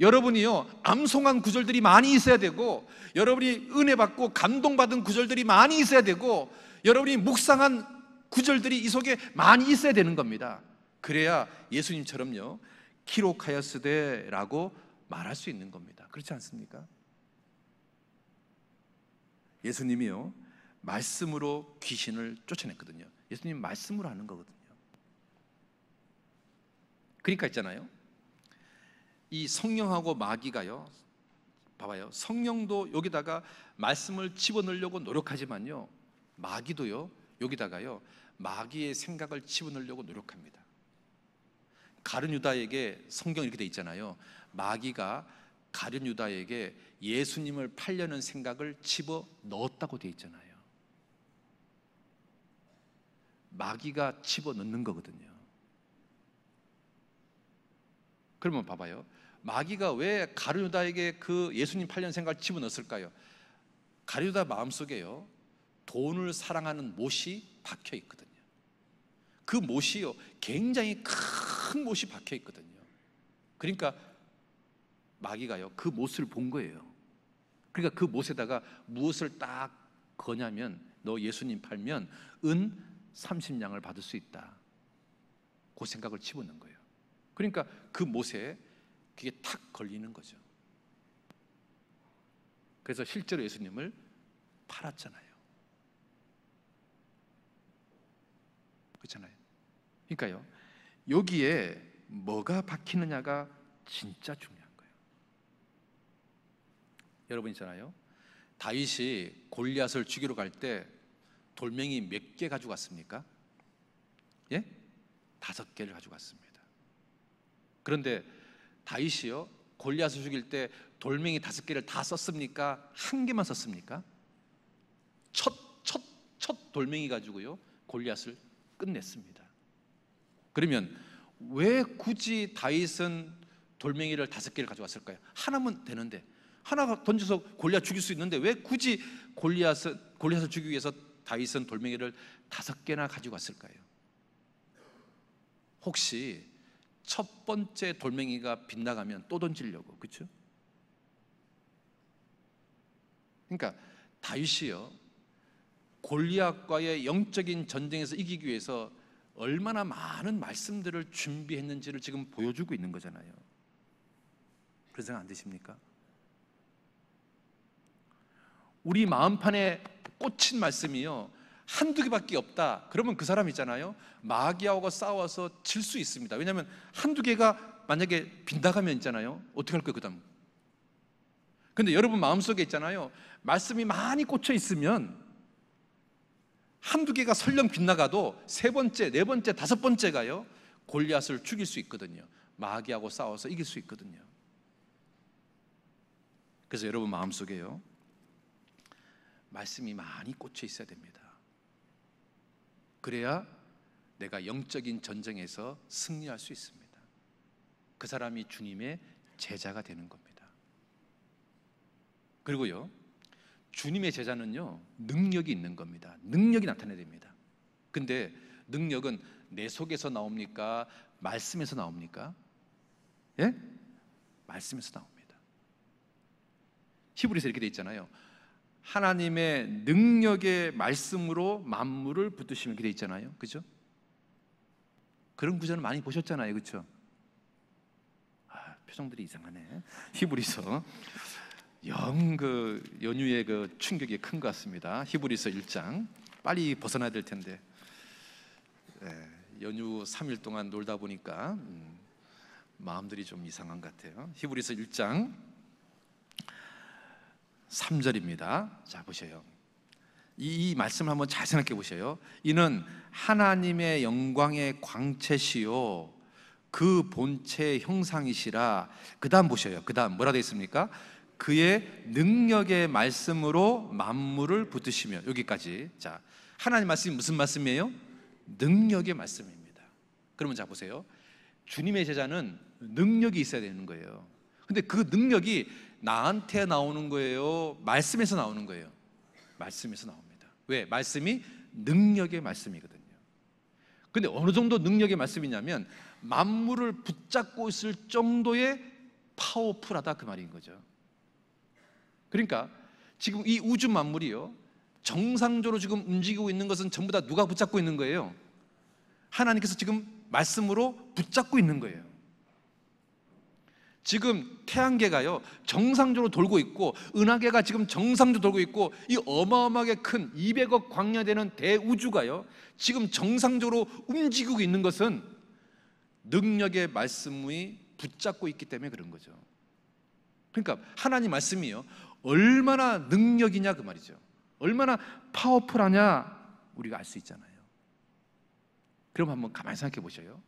여러분이요, 암송한 구절들이 많이 있어야 되고, 여러분이 은혜 받고 감동받은 구절들이 많이 있어야 되고, 여러분이 묵상한 구절들이 이 속에 많이 있어야 되는 겁니다. 그래야 예수님처럼요, 기록하였으되라고 말할 수 있는 겁니다. 그렇지 않습니까? 예수님이요, 말씀으로 귀신을 쫓아냈거든요. 예수님 말씀으로 하는 거거든요. 그러니까 있잖아요, 이 성령하고 마귀가요, 봐봐요, 성령도 여기다가 말씀을 집어넣으려고 노력하지만요, 마귀도요, 여기다가요, 마귀의 생각을 집어넣으려고 노력합니다. 가룟 유다에게 성경 이렇게 돼 있잖아요. 마귀가 가룟 유다에게 예수님을 팔려는 생각을 집어넣었다고 돼 있잖아요. 마귀가 집어넣는 거거든요. 그러면 봐봐요, 마귀가 왜 가룟 유다에게 그 예수님 팔려는 생각을 집어넣었을까요? 가룟 유다 마음속에요, 돈을 사랑하는 못이 박혀 있거든요. 그 못이요, 굉장히 큰 못이 박혀 있거든요. 그러니까 마귀가요, 그 못을 본 거예요. 그러니까 그 못에다가 무엇을 딱 거냐면, 너 예수님 팔면 은 30냥을 받을 수 있다. 그 생각을 집어넣은 거예요. 그러니까 그 못에 그게 탁 걸리는 거죠. 그래서 실제로 예수님을 팔았잖아요. 그렇잖아요. 그러니까요, 여기에 뭐가 박히느냐가 진짜 중요한 거예요. 여러분 있잖아요, 다윗이 골리앗을 죽이러 갈 때 돌멩이 몇 개 가지고 갔습니까? 예? 5개를 가지고 갔습니다. 그런데 다윗이요, 골리앗을 죽일 때 돌멩이 5개를 다 썼습니까? 1개만 썼습니까? 첫 돌멩이 가지고요, 골리앗을 끝냈습니다. 그러면 왜 굳이 다윗은 돌멩이를 5개를 가져왔을까요? 하나면 되는데, 하나가 던져서 골리앗 죽일 수 있는데 왜 굳이 골리앗을 죽이기 위해서 다윗은 돌멩이를 5개나 가지고 왔을까요? 혹시 첫 번째 돌멩이가 빗나가면 또 던지려고, 그렇죠? 그러니까 다윗이요, 골리앗과의 영적인 전쟁에서 이기기 위해서 얼마나 많은 말씀들을 준비했는지를 지금 보여주고 있는 거잖아요. 그런 생각 안 드십니까? 우리 마음판에 꽂힌 말씀이요, 한두 개밖에 없다. 그러면 그 사람 있잖아요, 마귀하고 싸워서 질 수 있습니다. 왜냐하면 한두 개가 만약에 빗나가면 있잖아요, 어떻게 할 거예요, 그 다음? 근데 여러분 마음속에 있잖아요, 말씀이 많이 꽂혀 있으면 한두 개가 설령 빗나가도 세 번째, 네 번째, 다섯 번째가요 골리앗을 죽일 수 있거든요. 마귀하고 싸워서 이길 수 있거든요. 그래서 여러분 마음속에요 말씀이 많이 꽂혀 있어야 됩니다. 그래야 내가 영적인 전쟁에서 승리할 수 있습니다. 그 사람이 주님의 제자가 되는 겁니다. 그리고요 주님의 제자는요 능력이 있는 겁니다. 능력이 나타나야 됩니다. 근데 능력은 내 속에서 나옵니까? 말씀에서 나옵니까? 예? 말씀에서 나옵니다. 히브리서 이렇게 돼 있잖아요. 하나님의 능력의 말씀으로 만물을 붙드시면 이렇게 돼 있잖아요. 그죠? 그런 구절을 많이 보셨잖아요. 그렇죠? 표정들이 이상하네. 히브리서 영 그 연휴의 그 충격이 큰 것 같습니다. 히브리서 1장 빨리 벗어나야 될 텐데 연휴 3일 동안 놀다 보니까 마음들이 좀 이상한 것 같아요. 히브리서 1장 3절입니다. 자 보세요. 이 말씀을 한번 잘 생각해 보세요. 이는 하나님의 영광의 광채시요 그 본체의 형상이시라. 그 다음 보셔요. 그 다음 뭐라 되어 있습니까? 그의 능력의 말씀으로 만물을 붙드시며. 여기까지. 자, 하나님 말씀이 무슨 말씀이에요? 능력의 말씀입니다. 그러면 자 보세요. 주님의 제자는 능력이 있어야 되는 거예요. 근데 그 능력이 나한테 나오는 거예요? 말씀에서 나오는 거예요? 말씀에서 나옵니다. 왜? 말씀이 능력의 말씀이거든요. 근데 어느 정도 능력의 말씀이냐면 만물을 붙잡고 있을 정도의 파워풀하다 그 말인 거죠. 그러니까 지금 이 우주 만물이요 정상적으로 지금 움직이고 있는 것은 전부 다 누가 붙잡고 있는 거예요? 하나님께서 지금 말씀으로 붙잡고 있는 거예요. 지금 태양계가요 정상적으로 돌고 있고 은하계가 지금 정상적으로 돌고 있고 이 어마어마하게 큰 200억 광년되는 대우주가요 지금 정상적으로 움직이고 있는 것은 능력의 말씀이 붙잡고 있기 때문에 그런 거죠. 그러니까 하나님 말씀이요 얼마나 능력이냐 그 말이죠. 얼마나 파워풀하냐 우리가 알 수 있잖아요. 그럼 한번 가만히 생각해 보셔요.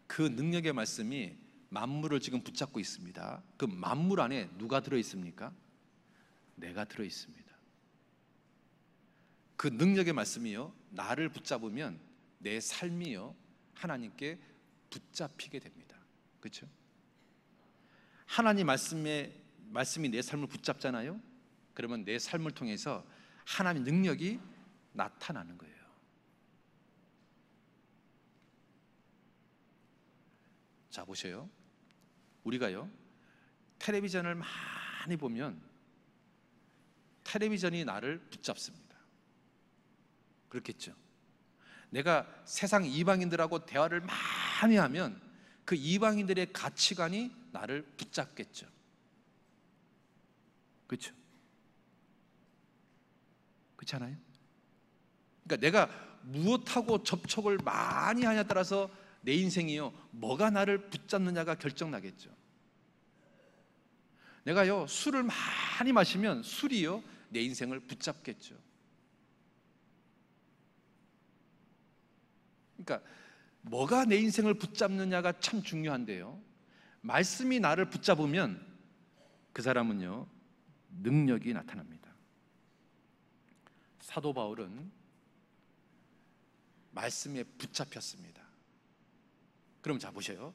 그 능력의 말씀이 만물을 지금 붙잡고 있습니다. 그 만물 안에 누가 들어 있습니까? 내가 들어 있습니다. 그 능력의 말씀이요 나를 붙잡으면 내 삶이요 하나님께 붙잡히게 됩니다. 그렇죠? 하나님 말씀이 내 삶을 붙잡잖아요. 그러면 내 삶을 통해서 하나님의 능력이 나타나는 거예요. 자 보세요. 우리가요 텔레비전을 많이 보면 텔레비전이 나를 붙잡습니다. 그렇겠죠? 내가 세상 이방인들하고 대화를 많이 하면 그 이방인들의 가치관이 나를 붙잡겠죠. 그렇죠? 그렇지 않아요? 그러니까 내가 무엇하고 접촉을 많이 하냐에 따라서 내 인생이요 뭐가 나를 붙잡느냐가 결정나겠죠. 내가요 술을 많이 마시면 술이요 내 인생을 붙잡겠죠. 그러니까 뭐가 내 인생을 붙잡느냐가 참 중요한데요 말씀이 나를 붙잡으면 그 사람은요 능력이 나타납니다. 사도 바울은 말씀에 붙잡혔습니다. 그럼 자 보세요.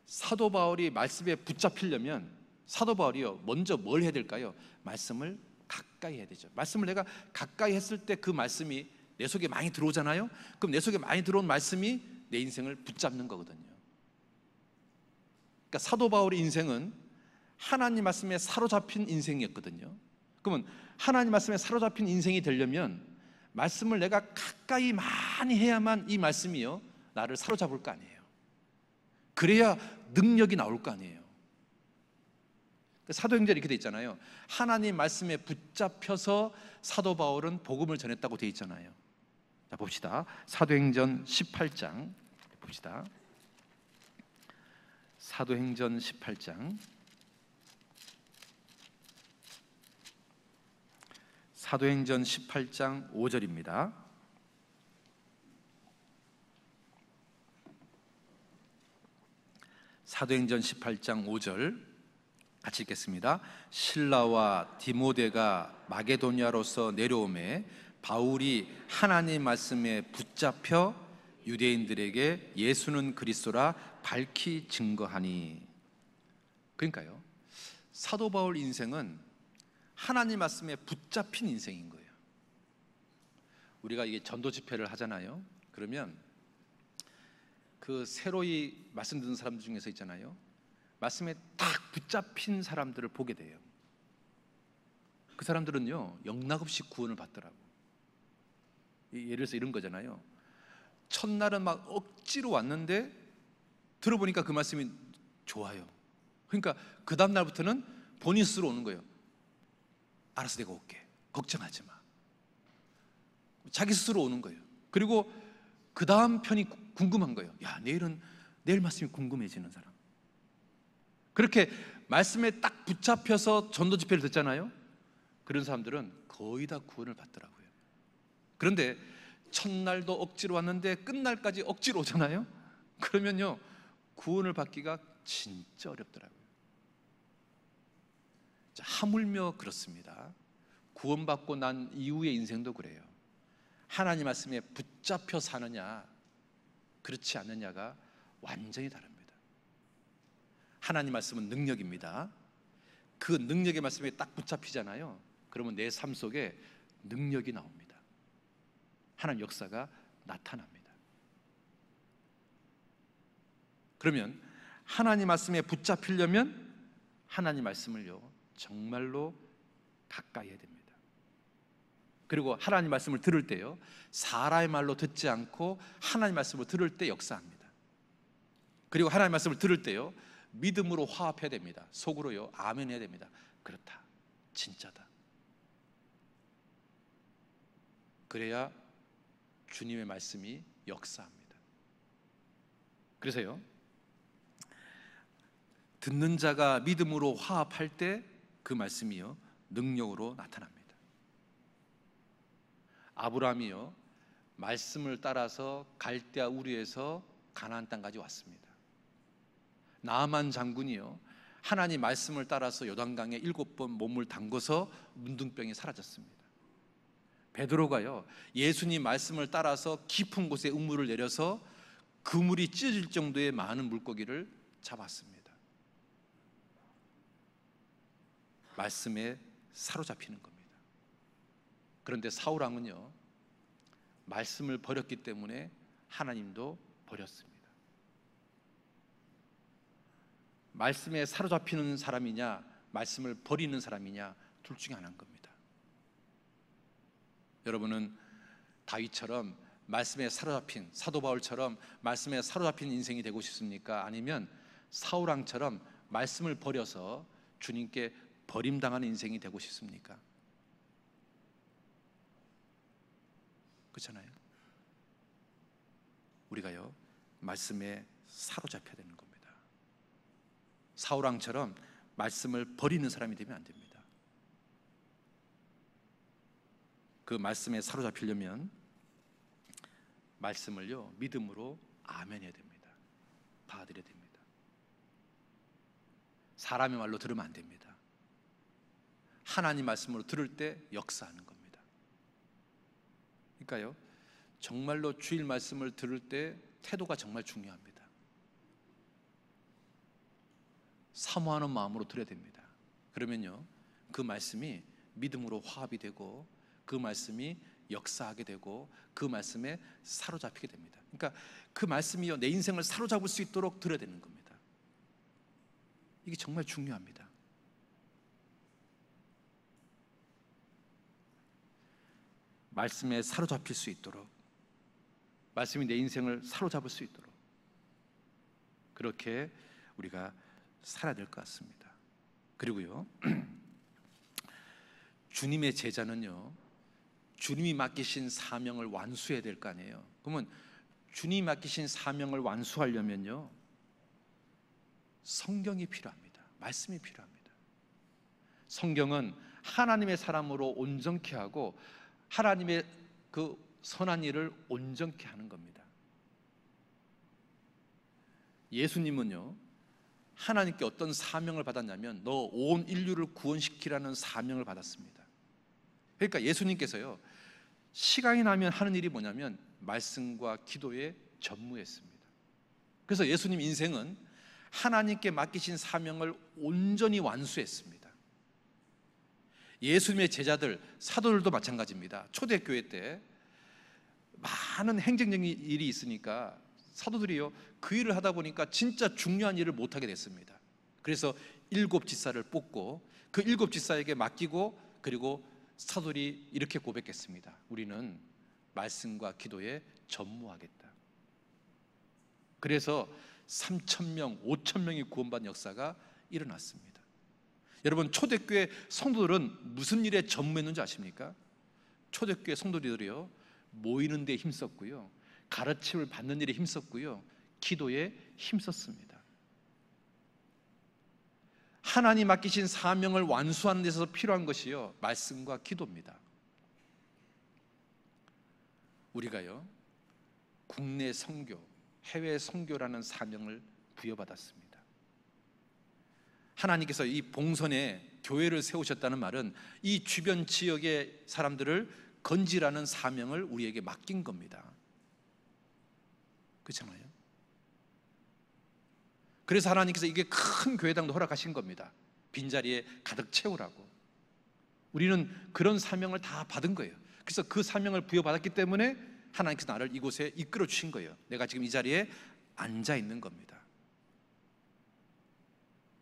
사도 바울이 말씀에 붙잡히려면 사도 바울이요 먼저 뭘 해야 될까요? 말씀을 가까이 해야 되죠. 말씀을 내가 가까이 했을 때 그 말씀이 내 속에 많이 들어오잖아요. 그럼 내 속에 많이 들어온 말씀이 내 인생을 붙잡는 거거든요. 그러니까 사도 바울의 인생은 하나님 말씀에 사로잡힌 인생이었거든요. 그러면 하나님 말씀에 사로잡힌 인생이 되려면 말씀을 내가 가까이 많이 해야만 이 말씀이요 나를 사로잡을 거 아니에요. 그래야 능력이 나올 거 아니에요. 사도행전에 이렇게 돼 있잖아요. 하나님 말씀에 붙잡혀서 사도 바울은 복음을 전했다고 돼 있잖아요. 자 봅시다. 사도행전 18장 봅시다. 사도행전 18장 사도행전 18장 5절입니다. 사도행전 18장 5절 같이 읽겠습니다. 실라와 디모데가 마게도니아로서 내려오매 바울이 하나님 말씀에 붙잡혀 유대인들에게 예수는 그리스도라 밝히 증거하니. 그러니까요, 사도 바울 인생은 하나님 말씀에 붙잡힌 인생인 거예요. 우리가 이게 전도 집회를 하잖아요. 그러면 그 새로이 말씀 듣는 사람들 중에서 있잖아요, 말씀에 딱 붙잡힌 사람들을 보게 돼요. 그 사람들은요, 영락없이 구원을 받더라고. 예를 들어서 이런 거잖아요. 첫날은 막 억지로 왔는데 들어보니까 그 말씀이 좋아요. 그러니까 그 다음 날부터는 본인 스스로 오는 거예요. 알아서 내가 올게, 걱정하지 마. 자기 스스로 오는 거예요. 그리고 그 다음 편이 궁금한 거예요. 야, 내일 말씀이 궁금해지는 사람. 그렇게 말씀에 딱 붙잡혀서 전도 집회를 듣잖아요. 그런 사람들은 거의 다 구원을 받더라고요. 그런데 첫날도 억지로 왔는데 끝날까지 억지로 오잖아요. 그러면요, 구원을 받기가 진짜 어렵더라고요. 자, 하물며 그렇습니다. 구원받고 난 이후의 인생도 그래요. 하나님 말씀에 붙잡혀 사느냐 그렇지 않느냐가 완전히 다릅니다. 하나님 말씀은 능력입니다. 그 능력의 말씀에 딱 붙잡히잖아요. 그러면 내 삶 속에 능력이 나옵니다. 하나님 역사가 나타납니다. 그러면 하나님 말씀에 붙잡히려면 하나님 말씀을요, 정말로 가까이 해야 됩니다. 그리고 하나님 말씀을 들을 때요, 사람의 말로 듣지 않고 하나님 말씀을 들을 때 역사합니다. 그리고 하나님 말씀을 들을 때요, 믿음으로 화합해야 됩니다. 속으로요, 아멘 해야 됩니다. 그렇다, 진짜다. 그래야 주님의 말씀이 역사합니다. 그래서요, 듣는 자가 믿음으로 화합할 때 그 말씀이요, 능력으로 나타납니다. 아브라함이요, 말씀을 따라서 갈대아 우르에서 가나안 땅까지 왔습니다. 나아만 장군이요, 하나님 말씀을 따라서 요단강에 7번 몸을 담궈서 문둥병이 사라졌습니다. 베드로가요, 예수님 말씀을 따라서 깊은 곳에 우물을 내려서 그물이 찢어질 정도의 많은 물고기를 잡았습니다. 말씀에 사로잡히는 겁니다. 그런데 사울왕은요, 말씀을 버렸기 때문에 하나님도 버렸습니다. 말씀에 사로잡히는 사람이냐 말씀을 버리는 사람이냐, 둘 중에 하나인 겁니다. 여러분은 다윗처럼 말씀에 사로잡힌, 사도 바울처럼 말씀에 사로잡힌 인생이 되고 싶습니까? 아니면 사울왕처럼 말씀을 버려서 주님께 버림당하는 인생이 되고 싶습니까? 그렇잖아요. 우리가요, 말씀에 사로잡혀야 되는 겁니다. 사울왕처럼 말씀을 버리는 사람이 되면 안 됩니다. 그 말씀에 사로잡히려면 말씀을요, 믿음으로 아멘 해야 됩니다. 받아들여야 됩니다. 사람의 말로 들으면 안 됩니다. 하나님 말씀으로 들을 때 역사하는 겁니다. 그러니까요, 정말로 주일 말씀을 들을 때 태도가 정말 중요합니다. 사모하는 마음으로 들어야 됩니다. 그러면요, 그 말씀이 믿음으로 화합이 되고 그 말씀이 역사하게 되고 그 말씀에 사로잡히게 됩니다. 그러니까 그 말씀이요, 내 인생을 사로잡을 수 있도록 들어야 되는 겁니다. 이게 정말 중요합니다. 말씀에 사로잡힐 수 있도록, 말씀이 내 인생을 사로잡을 수 있도록 그렇게 우리가 살아야 될 것 같습니다. 그리고요, 주님의 제자는요, 주님이 맡기신 사명을 완수해야 될 거 아니에요. 그러면 주님이 맡기신 사명을 완수하려면요, 성경이 필요합니다. 말씀이 필요합니다. 성경은 하나님의 사람으로 온전케 하고 하나님의 그 선한 일을 온전케 하는 겁니다. 예수님은요, 하나님께 어떤 사명을 받았냐면 너 온 인류를 구원시키라는 사명을 받았습니다. 그러니까 예수님께서요, 시간이 나면 하는 일이 뭐냐면 말씀과 기도에 전무했습니다. 그래서 예수님 인생은 하나님께 맡기신 사명을 온전히 완수했습니다. 예수님의 제자들, 사도들도 마찬가지입니다. 초대교회 때 많은 행정적인 일이 있으니까 사도들이요, 그 일을 하다 보니까 진짜 중요한 일을 못하게 됐습니다. 그래서 7 지사를 뽑고 그 7 지사에게 맡기고, 그리고 사도들이 이렇게 고백했습니다. 우리는 말씀과 기도에 전무하겠다. 그래서 3,000명, 5,000명이 구원받은 역사가 일어났습니다. 여러분, 초대교회 성도들은 무슨 일에 전무했는지 아십니까? 초대교회 성도들이요, 모이는 데 힘썼고요, 가르침을 받는 일에 힘썼고요, 기도에 힘썼습니다. 하나님 맡기신 사명을 완수하는 데 있어서 필요한 것이요, 말씀과 기도입니다. 우리가요, 국내 선교, 해외 선교라는 사명을 부여받았습니다. 하나님께서 이 봉선에 교회를 세우셨다는 말은 이 주변 지역의 사람들을 건지라는 사명을 우리에게 맡긴 겁니다. 그렇잖아요. 그래서 하나님께서 이게 큰 교회당도 허락하신 겁니다. 빈자리에 가득 채우라고. 우리는 그런 사명을 다 받은 거예요. 그래서 그 사명을 부여받았기 때문에 하나님께서 나를 이곳에 이끌어 주신 거예요. 내가 지금 이 자리에 앉아 있는 겁니다.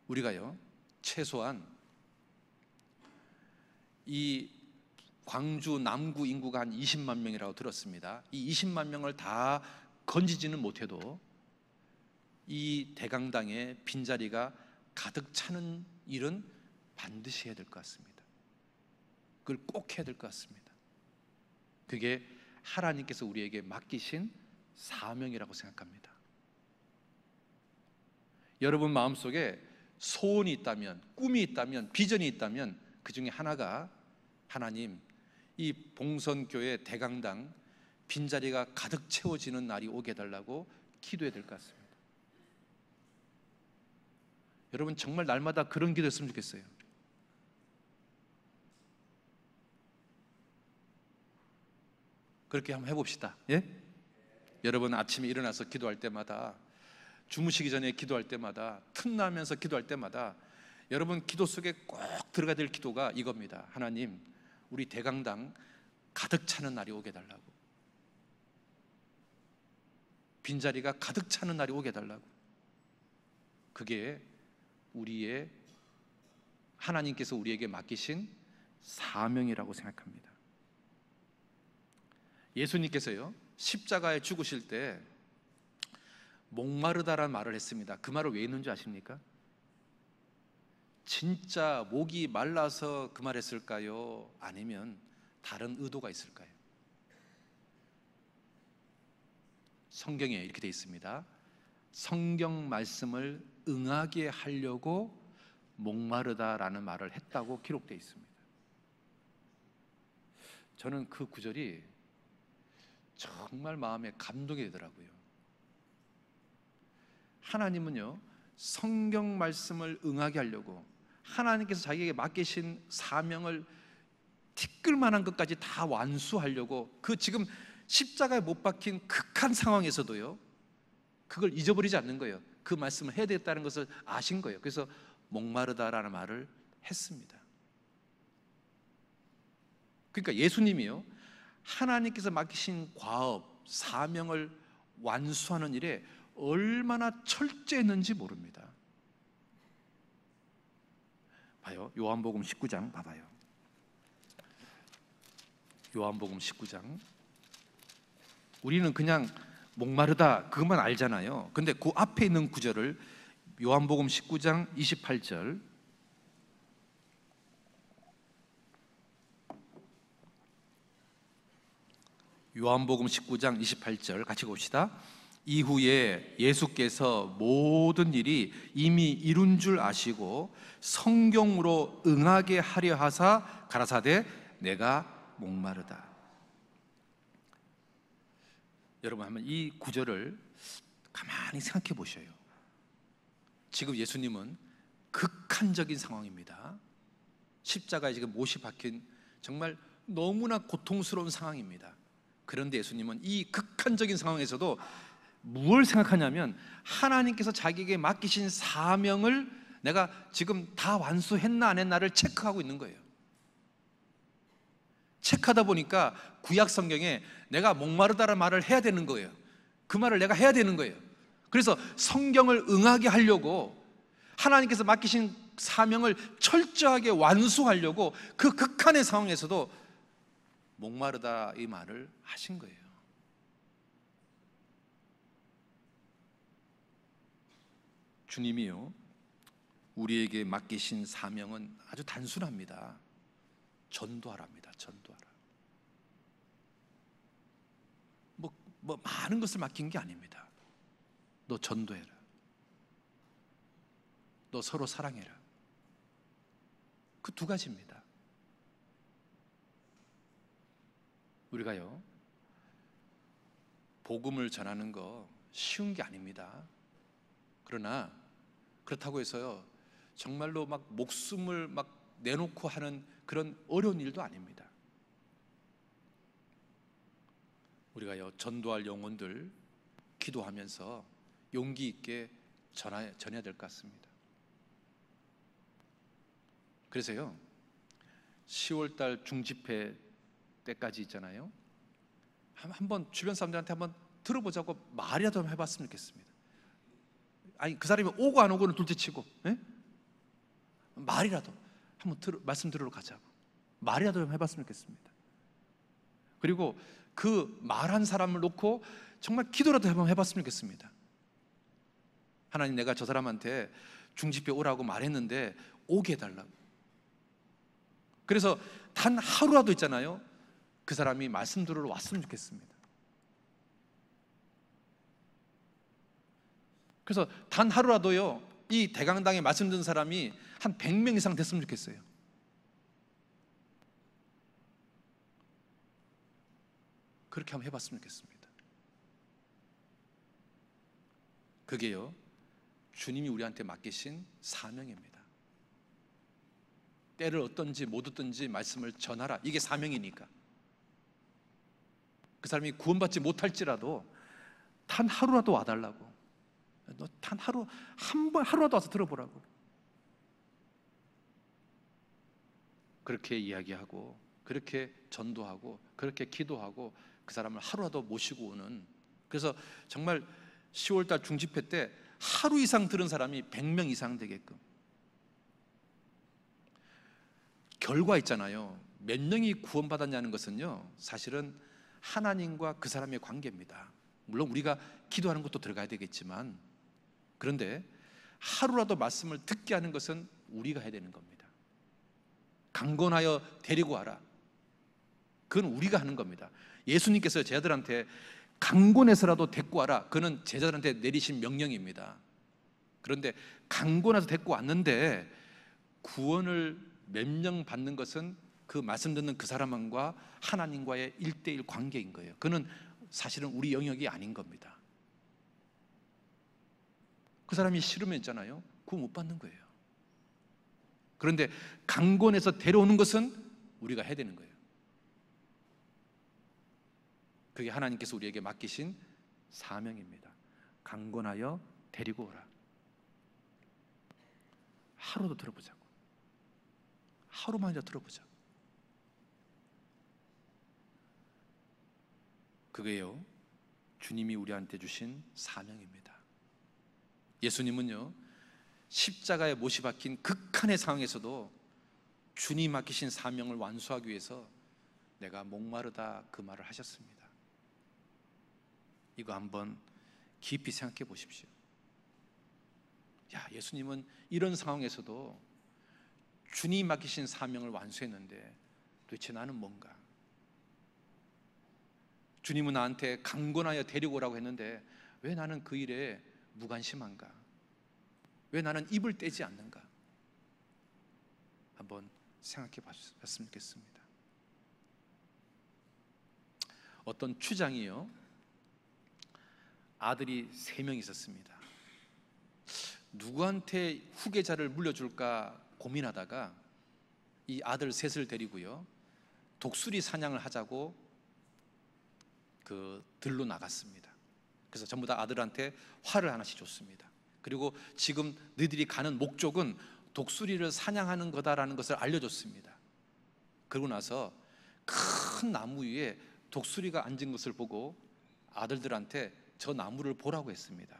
우리가요, 최소한 이 광주 남구 인구가 한 20만 명이라고 들었습니다. 이 20만 명을 다 건지지는 못해도 이 대강당에 빈자리가 가득 차는 일은 반드시 해야 될 것 같습니다. 그걸 꼭 해야 될 것 같습니다. 그게 하나님께서 우리에게 맡기신 사명이라고 생각합니다. 여러분 마음속에 소원이 있다면, 꿈이 있다면, 비전이 있다면 그 중에 하나가 하나님, 이 봉선교회 대강당 빈자리가 가득 채워지는 날이 오게 해달라고 기도해야 될 것 같습니다. 여러분 정말 날마다 그런 기도했으면 좋겠어요. 그렇게 한번 해봅시다. 예? 여러분 아침에 일어나서 기도할 때마다, 주무시기 전에 기도할 때마다, 틈나면서 기도할 때마다 여러분 기도 속에 꼭 들어가야 될 기도가 이겁니다. 하나님, 우리 대강당 가득 차는 날이 오게 해달라고. 빈자리가 가득 차는 날이 오게 해달라고. 그게 우리의, 하나님께서 우리에게 맡기신 사명이라고 생각합니다. 예수님께서요, 십자가에 죽으실 때 목마르다라는 말을 했습니다. 그 말을 왜 했는지 아십니까? 진짜 목이 말라서 그 말 했을까요? 아니면 다른 의도가 있을까요? 성경에 이렇게 되어 있습니다. 성경 말씀을 응하게 하려고 목마르다라는 말을 했다고 기록되어 있습니다. 저는 그 구절이 정말 마음에 감동이 되더라고요. 하나님은요, 성경 말씀을 응하게 하려고 하나님께서 자기에게 맡기신 사명을 티끌만한 것까지 다 완수하려고, 그 지금 십자가에 못 박힌 극한 상황에서도요, 그걸 잊어버리지 않는 거예요. 그 말씀을 해야 되겠다는 것을 아신 거예요. 그래서 목마르다라는 말을 했습니다. 그러니까 예수님이요, 하나님께서 맡기신 과업, 사명을 완수하는 일에 얼마나 철저했는지 모릅니다. 봐요, 요한복음 19장 봐봐요. 요한복음 19장. 우리는 그냥 목마르다 그것만 알잖아요. 근데 그 앞에 있는 구절을, 요한복음 19장 28절, 요한복음 19장 28절 같이 봅시다. 이후에 예수께서 모든 일이 이미 이룬 줄 아시고 성경으로 응하게 하려 하사 가라사대 내가 목마르다. 여러분 한번 이 구절을 가만히 생각해 보셔요. 지금 예수님은 극한적인 상황입니다. 십자가에 지금 못이 박힌 정말 너무나 고통스러운 상황입니다. 그런데 예수님은 이 극한적인 상황에서도 무엇을 생각하냐면 하나님께서 자기에게 맡기신 사명을 내가 지금 다 완수했나 안 했나를 체크하고 있는 거예요. 체크하다 보니까 구약 성경에 내가 목마르다라는 말을 해야 되는 거예요. 그 말을 내가 해야 되는 거예요. 그래서 성경을 응하게 하려고 하나님께서 맡기신 사명을 철저하게 완수하려고 그 극한의 상황에서도 목마르다 이 말을 하신 거예요. 주님이요, 우리에게 맡기신 사명은 아주 단순합니다. 전도하랍니다. 전도하라. 뭐 많은 것을 맡긴 게 아닙니다. 너 전도해라. 너 서로 사랑해라. 그 두 가지입니다. 우리가요, 복음을 전하는 거 쉬운 게 아닙니다. 그러나 그렇다고 해서요, 정말로 막 목숨을 막 내놓고 하는 그런 어려운 일도 아닙니다. 우리가요, 전도할 영혼들 기도하면서 용기 있게 전해야 될 것 같습니다. 그래서요, 10월달 중집회 때까지 있잖아요. 한번 주변 사람들한테 한번 들어보자고 말이라도 해봤으면 좋겠습니다. 아니 그 사람이 오고 안 오고는 둘째치고, 예? 말이라도 한번 말씀 들으러 가자고 말이라도 좀 해봤으면 좋겠습니다. 그리고 그 말한 사람을 놓고 정말 기도라도 한번 해봤으면 좋겠습니다. 하나님, 내가 저 사람한테 중집회 오라고 말했는데 오게 해달라고. 그래서 단 하루라도 있잖아요, 그 사람이 말씀 들으러 왔으면 좋겠습니다. 그래서 단 하루라도요, 이 대강당에 말씀 듣는 사람이 한 100명 이상 됐으면 좋겠어요. 그렇게 한번 해봤으면 좋겠습니다. 그게요, 주님이 우리한테 맡기신 사명입니다. 때를 얻든지 못 얻든지 말씀을 전하라. 이게 사명이니까. 그 사람이 구원받지 못할지라도 단 하루라도 와달라고. 너 단 하루라도 와서 들어보라고. 그렇게 이야기하고, 그렇게 전도하고, 그렇게 기도하고, 그 사람을 하루라도 모시고 오는. 그래서 정말 10월달 중집회 때 하루 이상 들은 사람이 100명 이상 되게끔. 결과 있잖아요. 몇 명이 구원받았냐는 것은요, 사실은 하나님과 그 사람의 관계입니다. 물론 우리가 기도하는 것도 들어가야 되겠지만, 그런데 하루라도 말씀을 듣게 하는 것은 우리가 해야 되는 겁니다. 강권하여 데리고 와라. 그건 우리가 하는 겁니다. 예수님께서 제자들한테 강권해서라도 데리고 와라. 그는 제자들한테 내리신 명령입니다. 그런데 강권해서 데리고 왔는데 구원을 몇 명 받는 것은 그 말씀 듣는 그 사람과 하나님과의 1:1 관계인 거예요. 그는 사실은 우리 영역이 아닌 겁니다. 그 사람이 싫으면 있잖아요, 구원 못 받는 거예요. 그런데 강권해서 데려오는 것은 우리가 해야 되는 거예요. 그게 하나님께서 우리에게 맡기신 사명입니다. 강권하여 데리고 오라. 하루도 들어보자고. 하루만이라도 들어보자고. 그게요, 주님이 우리한테 주신 사명입니다. 예수님은요, 십자가에 못이 박힌 극한의 상황에서도 주님 맡기신 사명을 완수하기 위해서 내가 목마르다 그 말을 하셨습니다. 이거 한번 깊이 생각해 보십시오. 야, 예수님은 이런 상황에서도 주님 맡기신 사명을 완수했는데 도대체 나는 뭔가? 주님은 나한테 강권하여 데리고 오라고 했는데 왜 나는 그 일에 무관심한가? 왜 나는 입을 떼지 않는가? 한번 생각해 봤으면 좋겠습니다. 어떤 추장이요, 아들이 3명 있었습니다. 누구한테 후계자를 물려줄까 고민하다가 이 아들 셋을 데리고요, 독수리 사냥을 하자고 그 들로 나갔습니다. 그래서 전부 다 아들한테 활을 하나씩 줬습니다. 그리고 지금 너희들이 가는 목적은 독수리를 사냥하는 거다라는 것을 알려줬습니다. 그러고 나서 큰 나무 위에 독수리가 앉은 것을 보고 아들들한테 저 나무를 보라고 했습니다.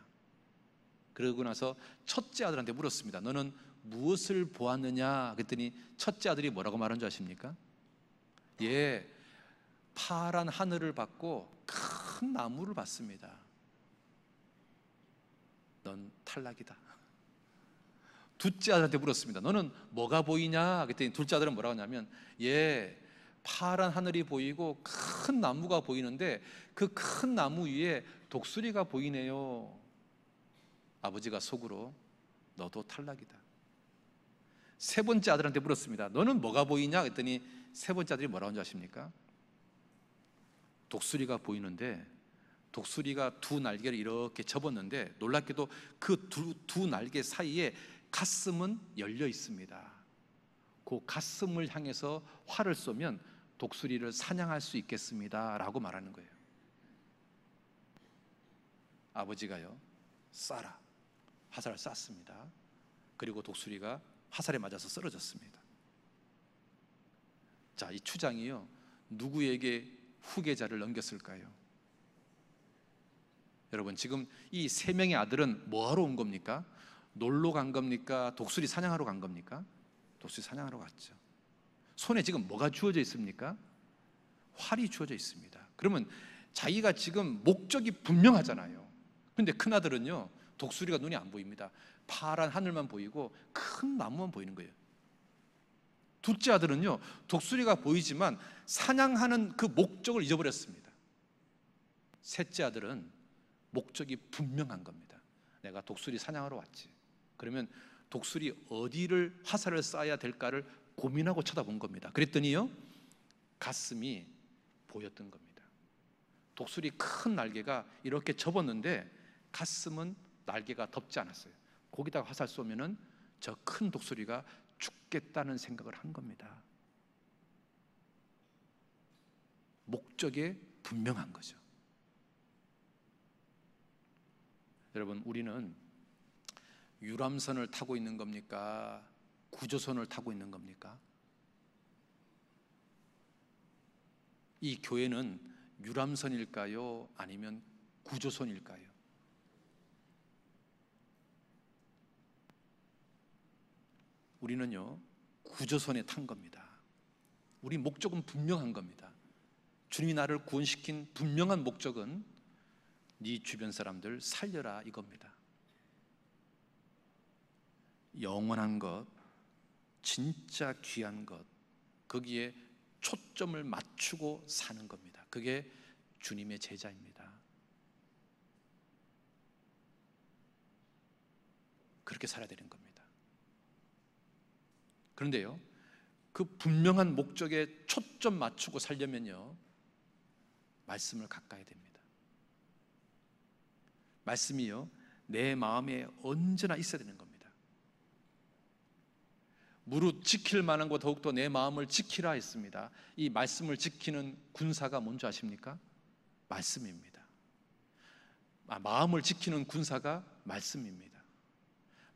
그러고 나서 첫째 아들한테 물었습니다. 너는 무엇을 보았느냐? 그랬더니 첫째 아들이 뭐라고 말한 줄 아십니까? 예, 파란 하늘을 봤고 큰 나무를 봤습니다. 넌 탈락이다. 둘째 아들한테 물었습니다. 너는 뭐가 보이냐? 그랬더니 둘째 아들은 뭐라고 하냐면, 예, 파란 하늘이 보이고 큰 나무가 보이는데 그 큰 나무 위에 독수리가 보이네요. 아버지가 속으로 너도 탈락이다. 세 번째 아들한테 물었습니다. 너는 뭐가 보이냐? 그랬더니 세 번째 아들이 뭐라고 하는지 아십니까? 독수리가 보이는데 독수리가 두 날개를 이렇게 접었는데 놀랍게도 그 두 날개 사이에 가슴은 열려 있습니다. 그 가슴을 향해서 활을 쏘면 독수리를 사냥할 수 있겠습니다 라고 말하는 거예요. 아버지가요, 쏴라, 화살을 쐈습니다. 그리고 독수리가 화살에 맞아서 쓰러졌습니다. 자, 이 추장이요, 누구에게 후계자를 넘겼을까요? 여러분, 지금 이 3명의 아들은 뭐하러 온 겁니까? 놀러 간 겁니까? 독수리 사냥하러 간 겁니까? 독수리 사냥하러 갔죠. 손에 지금 뭐가 주어져 있습니까? 활이 주어져 있습니다. 그러면 자기가 지금 목적이 분명하잖아요. 근데 큰아들은요, 독수리가 눈이 안 보입니다. 파란 하늘만 보이고 큰 나무만 보이는 거예요. 둘째 아들은요, 독수리가 보이지만 사냥하는 그 목적을 잊어버렸습니다. 셋째 아들은 목적이 분명한 겁니다. 내가 독수리 사냥하러 왔지. 그러면 독수리 어디를 화살을 쏴야 될까를 고민하고 쳐다본 겁니다. 그랬더니요, 가슴이 보였던 겁니다. 독수리 큰 날개가 이렇게 접었는데 가슴은 날개가 덮지 않았어요. 거기다가 화살 쏘면은 저 큰 독수리가 죽겠다는 생각을 한 겁니다. 목적에 분명한 거죠. 여러분, 우리는 유람선을 타고 있는 겁니까? 구조선을 타고 있는 겁니까? 이 교회는 유람선일까요? 아니면 구조선일까요? 우리는요, 구조선에 탄 겁니다. 우리 목적은 분명한 겁니다. 주님이 나를 구원시킨 분명한 목적은 네 주변 사람들 살려라 이겁니다. 영원한 것, 진짜 귀한 것, 거기에 초점을 맞추고 사는 겁니다. 그게 주님의 제자입니다. 그렇게 살아야 되는 겁니다. 그런데요, 그 분명한 목적에 초점 맞추고 살려면요, 말씀을 가까이 됩니다. 말씀이요, 내 마음에 언제나 있어야 되는 겁니다. 무릇 지킬 만한 것 더욱더 내 마음을 지키라 했습니다. 이 말씀을 지키는 군사가 뭔지 아십니까? 말씀입니다. 마음을 지키는 군사가 말씀입니다.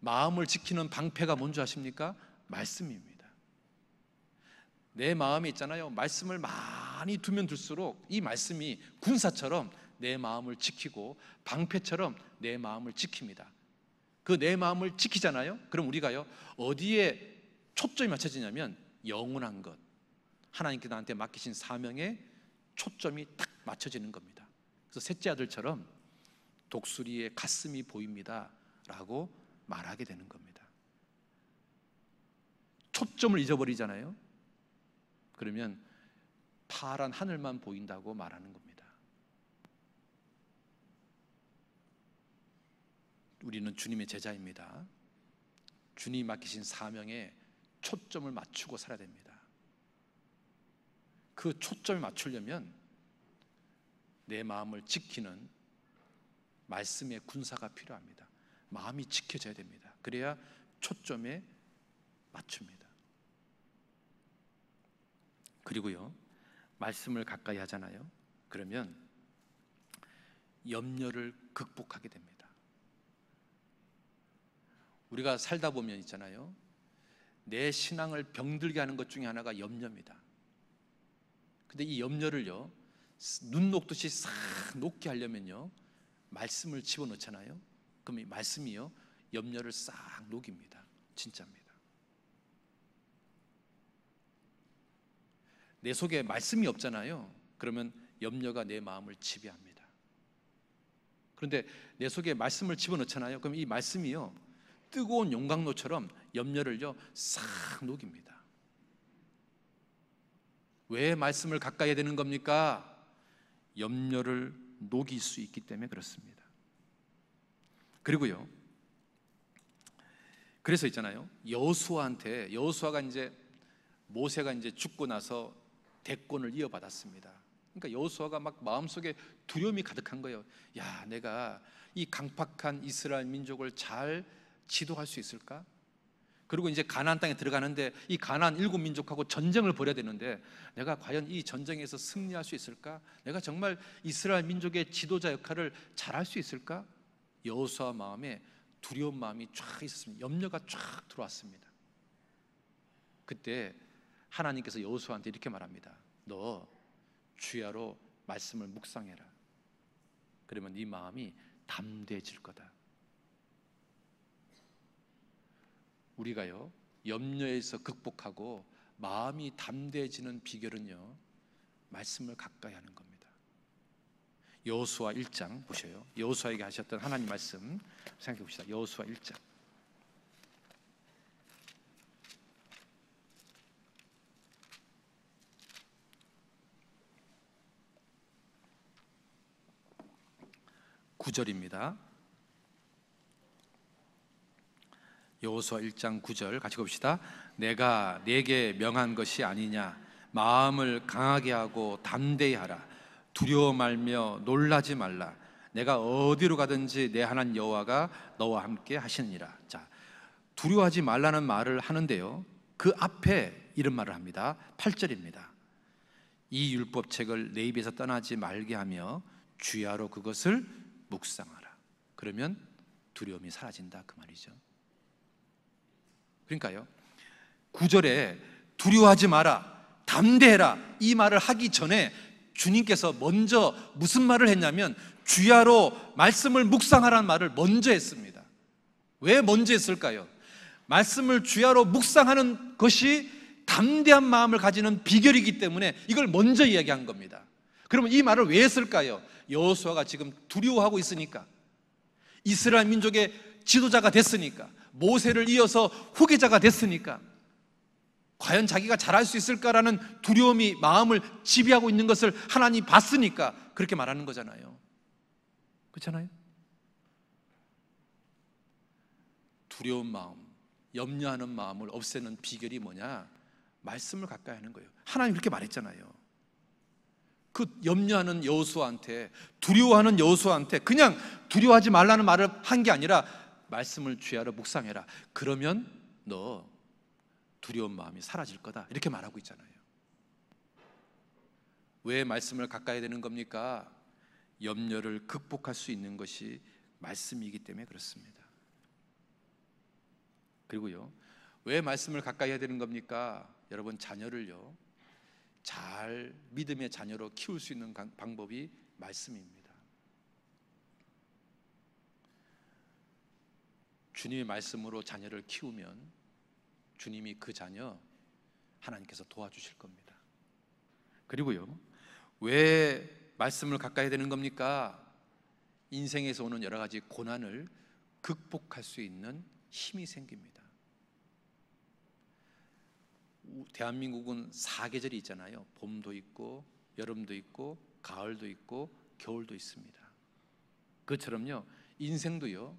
마음을 지키는 방패가 뭔지 아십니까? 말씀입니다. 내 마음에 있잖아요, 말씀을 많이 두면 둘수록 이 말씀이 군사처럼 내 마음을 지키고 방패처럼 내 마음을 지킵니다. 그 내 마음을 지키잖아요. 그럼 우리가요, 어디에 초점이 맞춰지냐면 영원한 것, 하나님께 나한테 맡기신 사명에 초점이 딱 맞춰지는 겁니다. 그래서 셋째 아들처럼 독수리의 가슴이 보입니다 라고 말하게 되는 겁니다. 초점을 잊어버리잖아요. 그러면 파란 하늘만 보인다고 말하는 겁니다. 우리는 주님의 제자입니다. 주님이 맡기신 사명에 초점을 맞추고 살아야 됩니다. 그 초점을 맞추려면 내 마음을 지키는 말씀의 군사가 필요합니다. 마음이 지켜져야 됩니다. 그래야 초점에 맞춥니다. 그리고요, 말씀을 가까이 하잖아요. 그러면 염려를 극복하게 됩니다. 우리가 살다 보면 있잖아요, 내 신앙을 병들게 하는 것 중에 하나가 염려입니다. 근데 이 염려를요, 눈 녹듯이 싹 녹게 하려면요, 말씀을 집어넣잖아요. 그럼 이 말씀이요, 염려를 싹 녹입니다. 진짜입니다. 내 속에 말씀이 없잖아요. 그러면 염려가 내 마음을 지배합니다. 그런데 내 속에 말씀을 집어넣잖아요. 그럼 이 말씀이요, 뜨거운 용광로처럼 염려를요 싹 녹입니다. 왜 말씀을 가까이 해야 되는 겁니까? 염려를 녹일 수 있기 때문에 그렇습니다. 그리고요, 그래서 있잖아요, 여호수아가 이제 모세가 이제 죽고 나서 대권을 이어받았습니다. 그러니까 여호수아가 막 마음속에 두려움이 가득한 거예요. 야, 내가 이 강팍한 이스라엘 민족을 잘 지도할 수 있을까? 그리고 이제 가나안 땅에 들어가는데 이 가나안 7민족하고 전쟁을 벌여야 되는데 내가 과연 이 전쟁에서 승리할 수 있을까? 내가 정말 이스라엘 민족의 지도자 역할을 잘할 수 있을까? 여호수아 마음에 두려운 마음이 쫙 있었습니다. 염려가 쫙 들어왔습니다. 그때 하나님께서 여호수아한테 이렇게 말합니다. 너 주야로 말씀을 묵상해라. 그러면 네 마음이 담대해질 거다. 우리가요, 염려에서 극복하고 마음이 담대해지는 비결은요, 말씀을 가까이 하는 겁니다. 여호수아 1장 보셔요. 여호수아에게 하셨던 하나님 말씀 생각해 봅시다. 여호수아 1장. (9절입니다) 여호수아 1장 9절 같이 봅시다. 내가 네게 명한 것이 아니냐? 마음을 강하게 하고 담대히 하라. 두려워 말며 놀라지 말라. 내가 어디로 가든지 내 하나님 여호와가 너와 함께 하시느니라. 자, 두려워하지 말라는 말을 하는데요, 그 앞에 이런 말을 합니다. 8절입니다. 이 율법책을 내 입에서 떠나지 말게 하며 주야로 그것을 묵상하라. 그러면 두려움이 사라진다, 그 말이죠. 그러니까요, 9절에 두려워하지 마라, 담대해라, 이 말을 하기 전에 주님께서 먼저 무슨 말을 했냐면 주야로 말씀을 묵상하라는 말을 먼저 했습니다. 왜 먼저 했을까요? 말씀을 주야로 묵상하는 것이 담대한 마음을 가지는 비결이기 때문에 이걸 먼저 이야기한 겁니다. 그러면 이 말을 왜 했을까요? 여호수아가 지금 두려워하고 있으니까, 이스라엘 민족의 지도자가 됐으니까, 모세를 이어서 후계자가 됐으니까, 과연 자기가 잘할 수 있을까라는 두려움이 마음을 지배하고 있는 것을 하나님이 봤으니까 그렇게 말하는 거잖아요. 그렇잖아요? 두려운 마음, 염려하는 마음을 없애는 비결이 뭐냐? 말씀을 가까이 하는 거예요. 하나님 그렇게 말했잖아요. 그 염려하는 여호수아한테, 두려워하는 여호수아한테 그냥 두려워하지 말라는 말을 한 게 아니라 말씀을 주야로 묵상해라. 그러면 너 두려운 마음이 사라질 거다, 이렇게 말하고 있잖아요. 왜 말씀을 가까이 해야 되는 겁니까? 염려를 극복할 수 있는 것이 말씀이기 때문에 그렇습니다. 그리고요, 왜 말씀을 가까이 해야 되는 겁니까? 여러분, 자녀를요 잘 믿음의 자녀로 키울 수 있는 방법이 말씀입니다. 주님의 말씀으로 자녀를 키우면 주님이 그 자녀 하나님께서 도와주실 겁니다. 그리고요, 왜 말씀을 가까이 해야 되는 겁니까? 인생에서 오는 여러 가지 고난을 극복할 수 있는 힘이 생깁니다. 대한민국은 4계절이 있잖아요. 봄도 있고 여름도 있고 가을도 있고 겨울도 있습니다. 그처럼요, 인생도요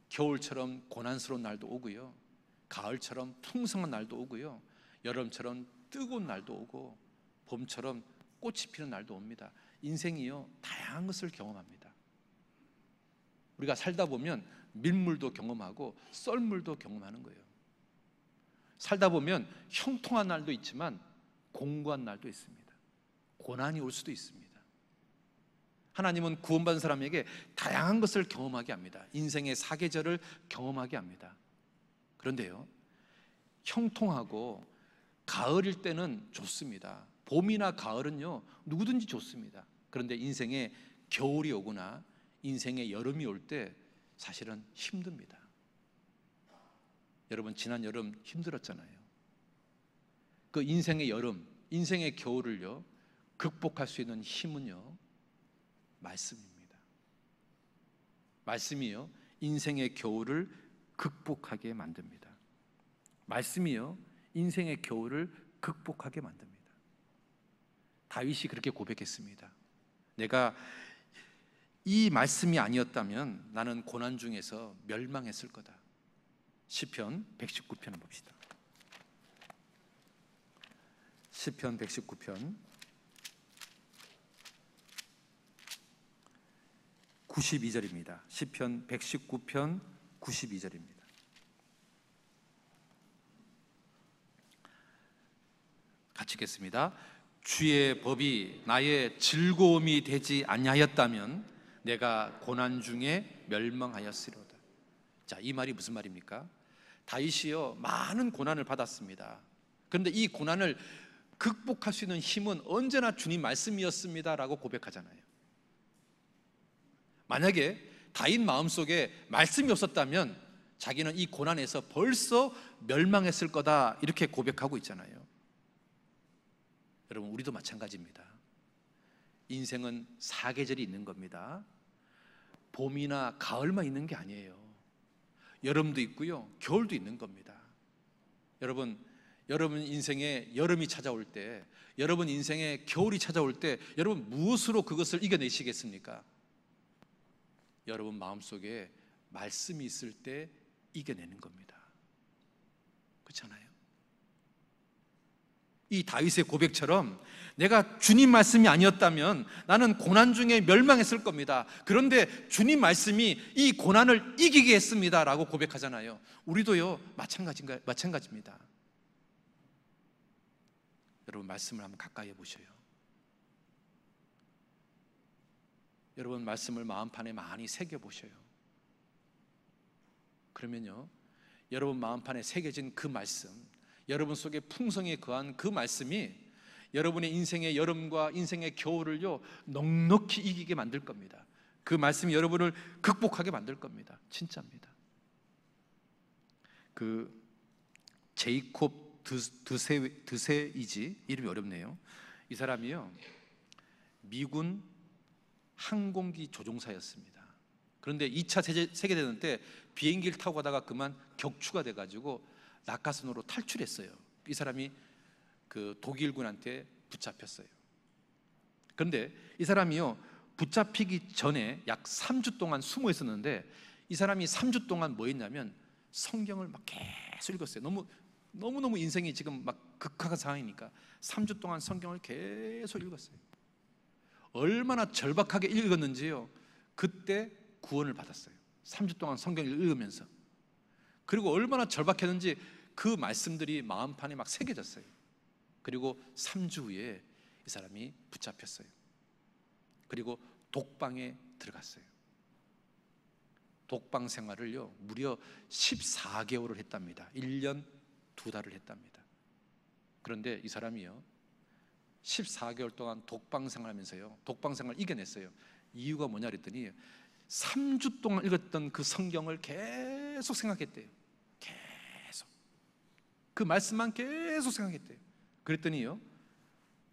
겨울처럼 고난스러운 날도 오고요, 가을처럼 풍성한 날도 오고요, 여름처럼 뜨거운 날도 오고, 봄처럼 꽃이 피는 날도 옵니다. 인생이요, 다양한 것을 경험합니다. 우리가 살다 보면 밀물도 경험하고 썰물도 경험하는 거예요. 살다 보면 형통한 날도 있지만 공고한 날도 있습니다. 고난이 올 수도 있습니다. 하나님은 구원받은 사람에게 다양한 것을 경험하게 합니다. 인생의 사계절을 경험하게 합니다. 그런데요, 형통하고 가을일 때는 좋습니다. 봄이나 가을은요, 누구든지 좋습니다. 그런데 인생에 겨울이 오거나 인생의 여름이 올 때 사실은 힘듭니다. 여러분, 지난 여름 힘들었잖아요. 그 인생의 여름, 인생의 겨울을요, 극복할 수 있는 힘은요, 말씀입니다. 말씀이요, 인생의 겨울을 극복하게 만듭니다. 말씀이요, 인생의 겨울을 극복하게 만듭니다. 다윗이 그렇게 고백했습니다. 내가 이 말씀이 아니었다면 나는 고난 중에서 멸망했을 거다. 시편 119편 봅시다. 시편 119편 92절입니다. 시편 119편 92절입니다. 같이 읽겠습니다. 주의 법이 나의 즐거움이 되지 아니하였다면 내가 고난 중에 멸망하였으리로다. 자, 이 말이 무슨 말입니까? 다윗이요, 많은 고난을 받았습니다. 그런데 이 고난을 극복할 수 있는 힘은 언제나 주님 말씀이었습니다라고 고백하잖아요. 만약에 다윗 마음속에 말씀이 없었다면 자기는 이 고난에서 벌써 멸망했을 거다, 이렇게 고백하고 있잖아요. 여러분, 우리도 마찬가지입니다. 인생은 사계절이 있는 겁니다. 봄이나 가을만 있는 게 아니에요. 여름도 있고요, 겨울도 있는 겁니다. 여러분 인생에 여름이 찾아올 때, 여러분 인생에 겨울이 찾아올 때 여러분 무엇으로 그것을 이겨내시겠습니까? 여러분 마음속에 말씀이 있을 때 이겨내는 겁니다. 그렇잖아요. 이 다윗의 고백처럼 내가 주님 말씀이 아니었다면 나는 고난 중에 멸망했을 겁니다. 그런데 주님 말씀이 이 고난을 이기게 했습니다 라고 고백하잖아요. 우리도요, 마찬가지입니다. 여러분, 말씀을 한번 가까이 해보셔요. 여러분, 말씀을 마음판에 많이 새겨보셔요. 그러면요, 여러분 마음판에 새겨진 그 말씀, 여러분 속에 풍성에 거한 그 말씀이 여러분의 인생의 여름과 인생의 겨울을요, 넉넉히 이기게 만들 겁니다. 그 말씀이 여러분을 극복하게 만들 겁니다. 진짜입니다. 그 제이콥 드세이지, 이름이 어렵네요. 이 사람이요, 미군 항공기 조종사였습니다. 그런데 2차 세계대전 때 비행기를 타고 가다가 그만 격추가 돼가지고 낙하산으로 탈출했어요. 이 사람이 그 독일군한테 붙잡혔어요. 그런데 이 사람이요, 붙잡히기 전에 약 3주 동안 숨어 있었는데, 이 사람이 3주 동안 뭐 했냐면 성경을 막 계속 읽었어요. 너무너무 인생이 지금 막 극악한 상황이니까 3주 동안 성경을 계속 읽었어요. 얼마나 절박하게 읽었는지요, 그때 구원을 받았어요. 3주 동안 성경을 읽으면서. 그리고 얼마나 절박했는지 그 말씀들이 마음판에 막 새겨졌어요. 그리고 3주 후에 이 사람이 붙잡혔어요. 그리고 독방에 들어갔어요. 독방 생활을요, 무려 14개월을 했답니다. 1년 2달을 했답니다. 그런데 이 사람이요, 14개월 동안 독방 생활하면서요, 독방 생활을 이겨냈어요. 이유가 뭐냐 그랬더니 3주 동안 읽었던 그 성경을 계속 생각했대요. 계속 그 말씀만 계속 생각했대요. 그랬더니요,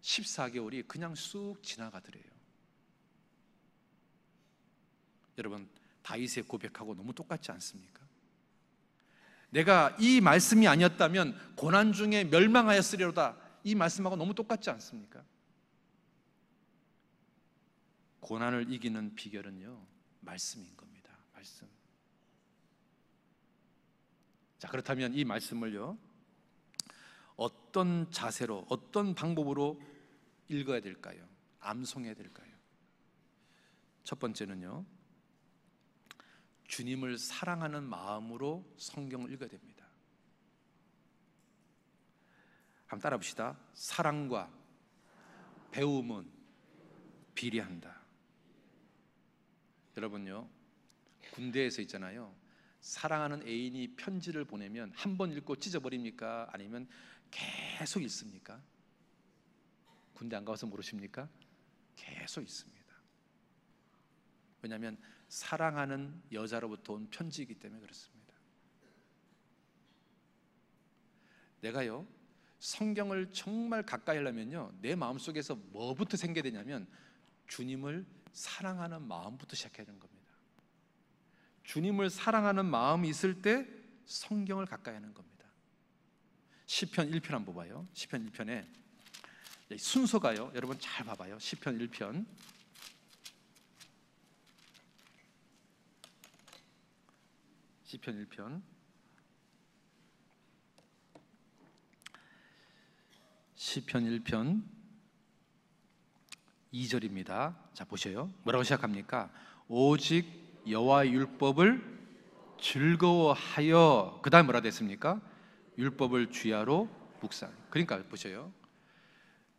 14개월이 그냥 쑥 지나가더래요. 여러분, 다윗의 고백하고 너무 똑같지 않습니까? 내가 이 말씀이 아니었다면 고난 중에 멸망하였으리로다, 이 말씀하고 너무 똑같지 않습니까? 고난을 이기는 비결은요, 말씀인 겁니다. 말씀. 자, 그렇다면 이 말씀을요, 어떤 자세로, 어떤 방법으로 읽어야 될까요? 암송해야 될까요? 첫 번째는요, 주님을 사랑하는 마음으로 성경을 읽어야 됩니다. 한번 따라 봅시다. 사랑과 배움은 비례한다. 여러분요, 군대에서 있잖아요, 사랑하는 애인이 편지를 보내면 한 번 읽고 찢어버립니까? 아니면 계속 읽습니까? 군대 안 가서 모르십니까? 계속 읽습니다. 왜냐하면 사랑하는 여자로부터 온 편지이기 때문에 그렇습니다. 내가요, 성경을 정말 가까이 하려면요, 내 마음속에서 뭐부터 생겨야 되냐면 주님을 사랑하는 마음부터 시작해야 되는 겁니다. 주님을 사랑하는 마음이 있을 때 성경을 가까이 하는 겁니다. 시편 1편 한번 봐봐요. 시편 1편에 순서가요, 여러분 잘 봐봐요. 시편 1편 시편 1편 시편 1편 2절입니다. 자, 보셔요. 뭐라고 시작합니까? 오직 여호와의 율법을 즐거워하여, 그 다음 뭐라 됐습니까? 율법을 주야로 묵상. 그러니까 보셔요,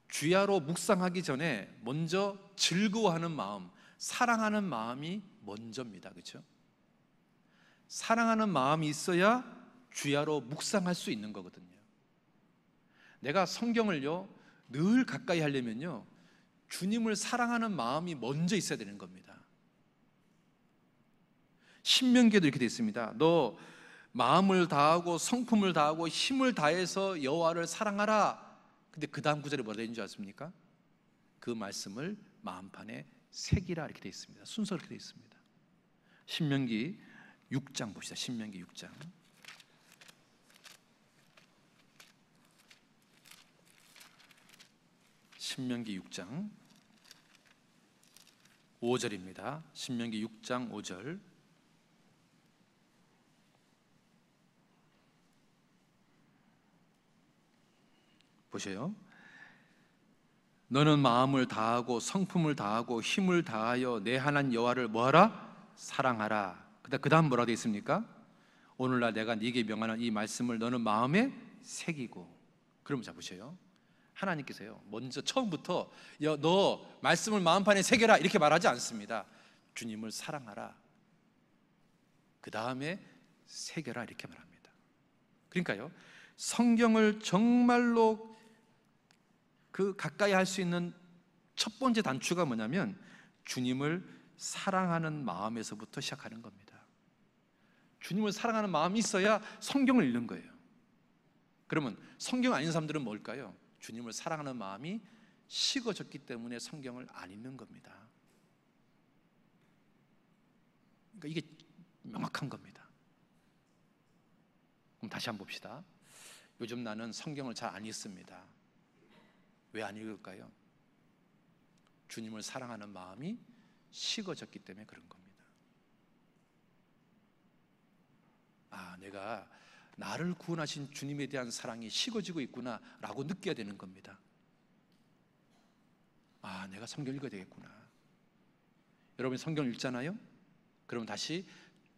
주야로 묵상하기 전에 먼저 즐거워하는 마음, 사랑하는 마음이 먼저입니다. 그렇죠? 사랑하는 마음이 있어야 주야로 묵상할 수 있는 거거든요. 내가 성경을요, 늘 가까이 하려면요, 주님을 사랑하는 마음이 먼저 있어야 되는 겁니다. 신명기에도 이렇게 되어 있습니다. 너 마음을 다하고 성품을 다하고 힘을 다해서 여호와를 사랑하라. 근데 그 다음 구절에 뭐라 되는 줄 아십니까? 그 말씀을 마음판에 새기라, 이렇게 되어 있습니다. 순서로 이렇게 되어 있습니다. 신명기 6장 봅시다. 신명기 6장 신명기 6장 5절입니다. 신명기 6장 5절 보세요. 너는 마음을 다하고 성품을 다하고 힘을 다하여 내 하나님 여호와를 뭐하라? 사랑하라. 그 다음 뭐라 되어 있습니까? 오늘날 내가 네게 명하는 이 말씀을 너는 마음에 새기고. 그럼 자 보세요, 하나님께서요, 먼저 처음부터 너 말씀을 마음판에 새겨라 이렇게 말하지 않습니다. 주님을 사랑하라, 그 다음에 새겨라, 이렇게 말합니다. 그러니까요, 성경을 정말로 그 가까이 할 수 있는 첫 번째 단추가 뭐냐면 주님을 사랑하는 마음에서부터 시작하는 겁니다. 주님을 사랑하는 마음이 있어야 성경을 읽는 거예요. 그러면 성경 아닌 사람들은 뭘까요? 주님을 사랑하는 마음이 식어졌기 때문에 성경을 안 읽는 겁니다. 그러니까 이게 명확한 겁니다. 그럼 다시 한번 봅시다. 요즘 나는 성경을 잘 안 읽습니다. 왜 안 읽을까요? 주님을 사랑하는 마음이 식어졌기 때문에 그런 겁니다. 아, 내가 나를 구원하신 주님에 대한 사랑이 식어지고 있구나 라고 느껴야 되는 겁니다. 아, 내가 성경 읽어야 되겠구나. 여러분이 성경 읽잖아요? 그러면 다시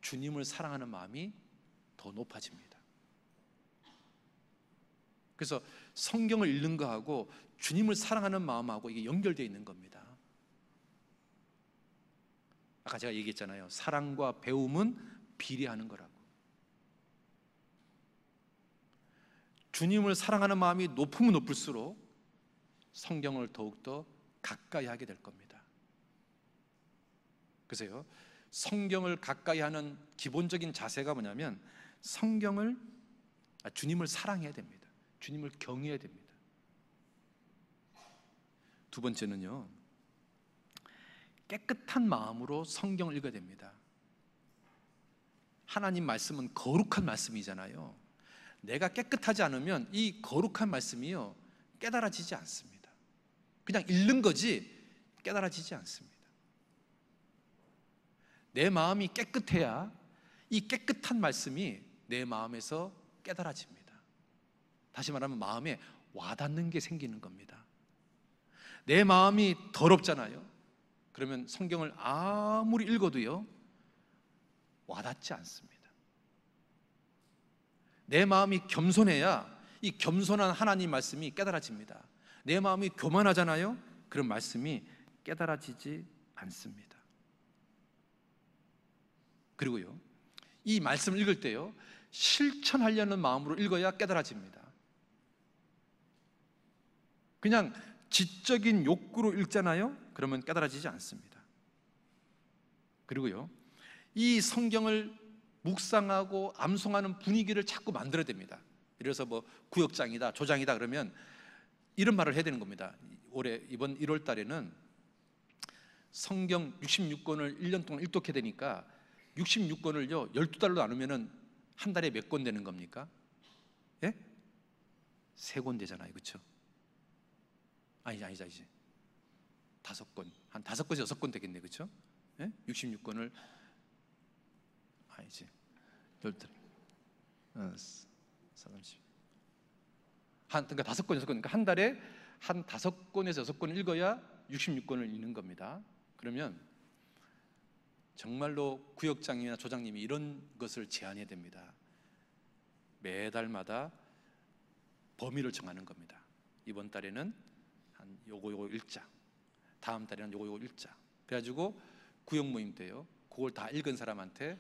주님을 사랑하는 마음이 더 높아집니다. 그래서 성경을 읽는 거하고 주님을 사랑하는 마음하고 이게 연결되어 있는 겁니다. 아까 제가 얘기했잖아요, 사랑과 배움은 비례하는 거라고. 주님을 사랑하는 마음이 높으면 높을수록 성경을 더욱더 가까이 하게 될 겁니다. 그래서요, 성경을 가까이 하는 기본적인 자세가 뭐냐면 주님을 사랑해야 됩니다. 주님을 경외해야 됩니다. 두 번째는요, 깨끗한 마음으로 성경을 읽어야 됩니다. 하나님 말씀은 거룩한 말씀이잖아요. 내가 깨끗하지 않으면 이 거룩한 말씀이요, 깨달아지지 않습니다. 그냥 읽는 거지 깨달아지지 않습니다. 내 마음이 깨끗해야 이 깨끗한 말씀이 내 마음에서 깨달아집니다. 다시 말하면 마음에 와닿는 게 생기는 겁니다. 내 마음이 더럽잖아요. 그러면 성경을 아무리 읽어도요, 와닿지 않습니다. 내 마음이 겸손해야 이 겸손한 하나님 말씀이 깨달아집니다. 내 마음이 교만하잖아요. 그런 말씀이 깨달아지지 않습니다. 그리고요, 이 말씀을 읽을 때요, 실천하려는 마음으로 읽어야 깨달아집니다. 그냥 지적인 욕구로 읽잖아요. 그러면 깨달아지지 않습니다. 그리고요, 이 성경을 묵상하고 암송하는 분위기를 자꾸 만들어야 됩니다. 예를 들어서 뭐 구역장이다, 조장이다 그러면 이런 말을 해야 되는 겁니다. 올해 이번 1월 달에는 성경 66권을 1년 동안 읽독해야 되니까 66권을요 12달로 나누면은 한 달에 몇 권 되는 겁니까? 예? 3권 되잖아요. 그렇죠? 아니지. 5권. 한 5권에서 6권 되겠네. 그렇죠? 예? 66권을 아니지. 12. 30. 그러니까 5권, 6권. 그러니까 한 달에 한 5권에서 6권을 읽어야 66권을 읽는 겁니다. 그러면 정말로 구역장이나 조장님이 이런 것을 제안해야 됩니다. 매달마다 범위를 정하는 겁니다. 이번 달에는 한 요거 읽자. 다음 달에는 요거 읽자. 그래가지고 구역 모임 때요, 그걸 다 읽은 사람한테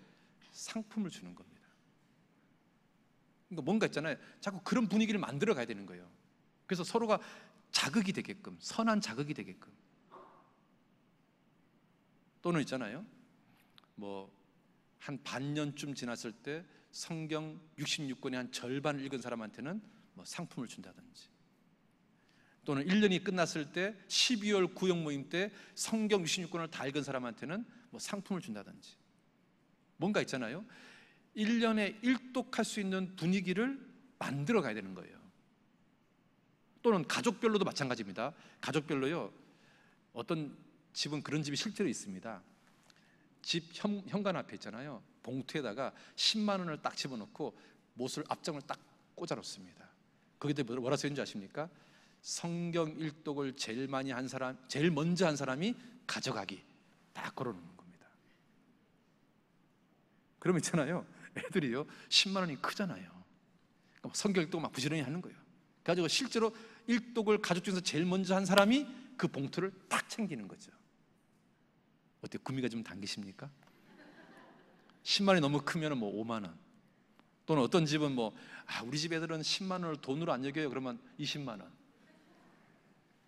상품을 주는 겁니다. 그러니까 뭔가 있잖아요. 자꾸 그런 분위기를 만들어 가야 되는 거예요. 그래서 서로가 자극이 되게끔, 선한 자극이 되게끔. 또는 있잖아요, 뭐 한 반년쯤 지났을 때 성경 66권의 한 절반을 읽은 사람한테는 뭐 상품을 준다든지, 또는 1년이 끝났을 때 12월 구역 모임 때 성경 66권을 다 읽은 사람한테는 뭐 상품을 준다든지, 뭔가 있잖아요. 1년에 일독할 수 있는 분위기를 만들어 가야 되는 거예요. 또는 가족별로도 마찬가지입니다. 가족별로요, 어떤 집은 그런 집이 실제로 있습니다. 집 현관 앞에 있잖아요, 봉투에다가 10만 원을 딱 집어넣고 못을 앞장을 딱 꽂아놓습니다. 거기다 뭐라 써있는지 아십니까? 성경 일독을 제일 많이 한 사람, 제일 먼저 한 사람이 가져가기, 딱 걸어놓는 겁니다. 그러면 있잖아요, 애들이요 10만 원이 크잖아요. 그러니까 성경 일독 막 부지런히 하는 거예요. 그래가지고 실제로 일독을 가족 중에서 제일 먼저 한 사람이 그 봉투를 딱 챙기는 거죠. 어때, 구미가 좀 당기십니까? 10만 원이 너무 크면 뭐 5만 원. 또는 어떤 집은 뭐 우리 집 애들은 10만 원을 돈으로 안 여겨요. 그러면 20만 원.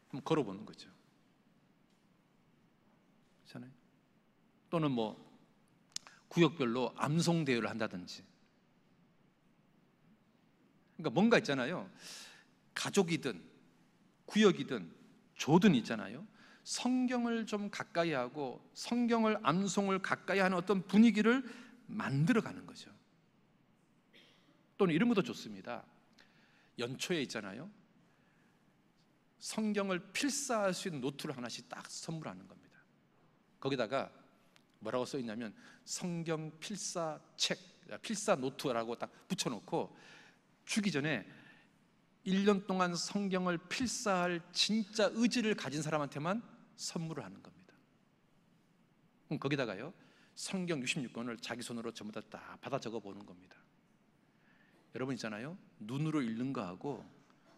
한번 걸어보는 거죠. 그렇잖아요. 또는 뭐 구역별로 암송 대회를 한다든지. 그러니까 뭔가 있잖아요. 가족이든 구역이든 조든 있잖아요. 성경을 좀 가까이 하고 성경을 암송을 가까이 하는 어떤 분위기를 만들어가는 거죠. 또는 이런 것도 좋습니다. 연초에 있잖아요, 성경을 필사할 수 있는 노트를 하나씩 딱 선물하는 겁니다. 거기다가 뭐라고 써 있냐면 성경 필사 책, 필사 노트라고 딱 붙여놓고 주기 전에 1년 동안 성경을 필사할 진짜 의지를 가진 사람한테만 선물을 하는 겁니다. 그럼 거기다가요, 성경 66권을 자기 손으로 전부 다 받아 적어 보는 겁니다. 여러분 있잖아요, 눈으로 읽는 거하고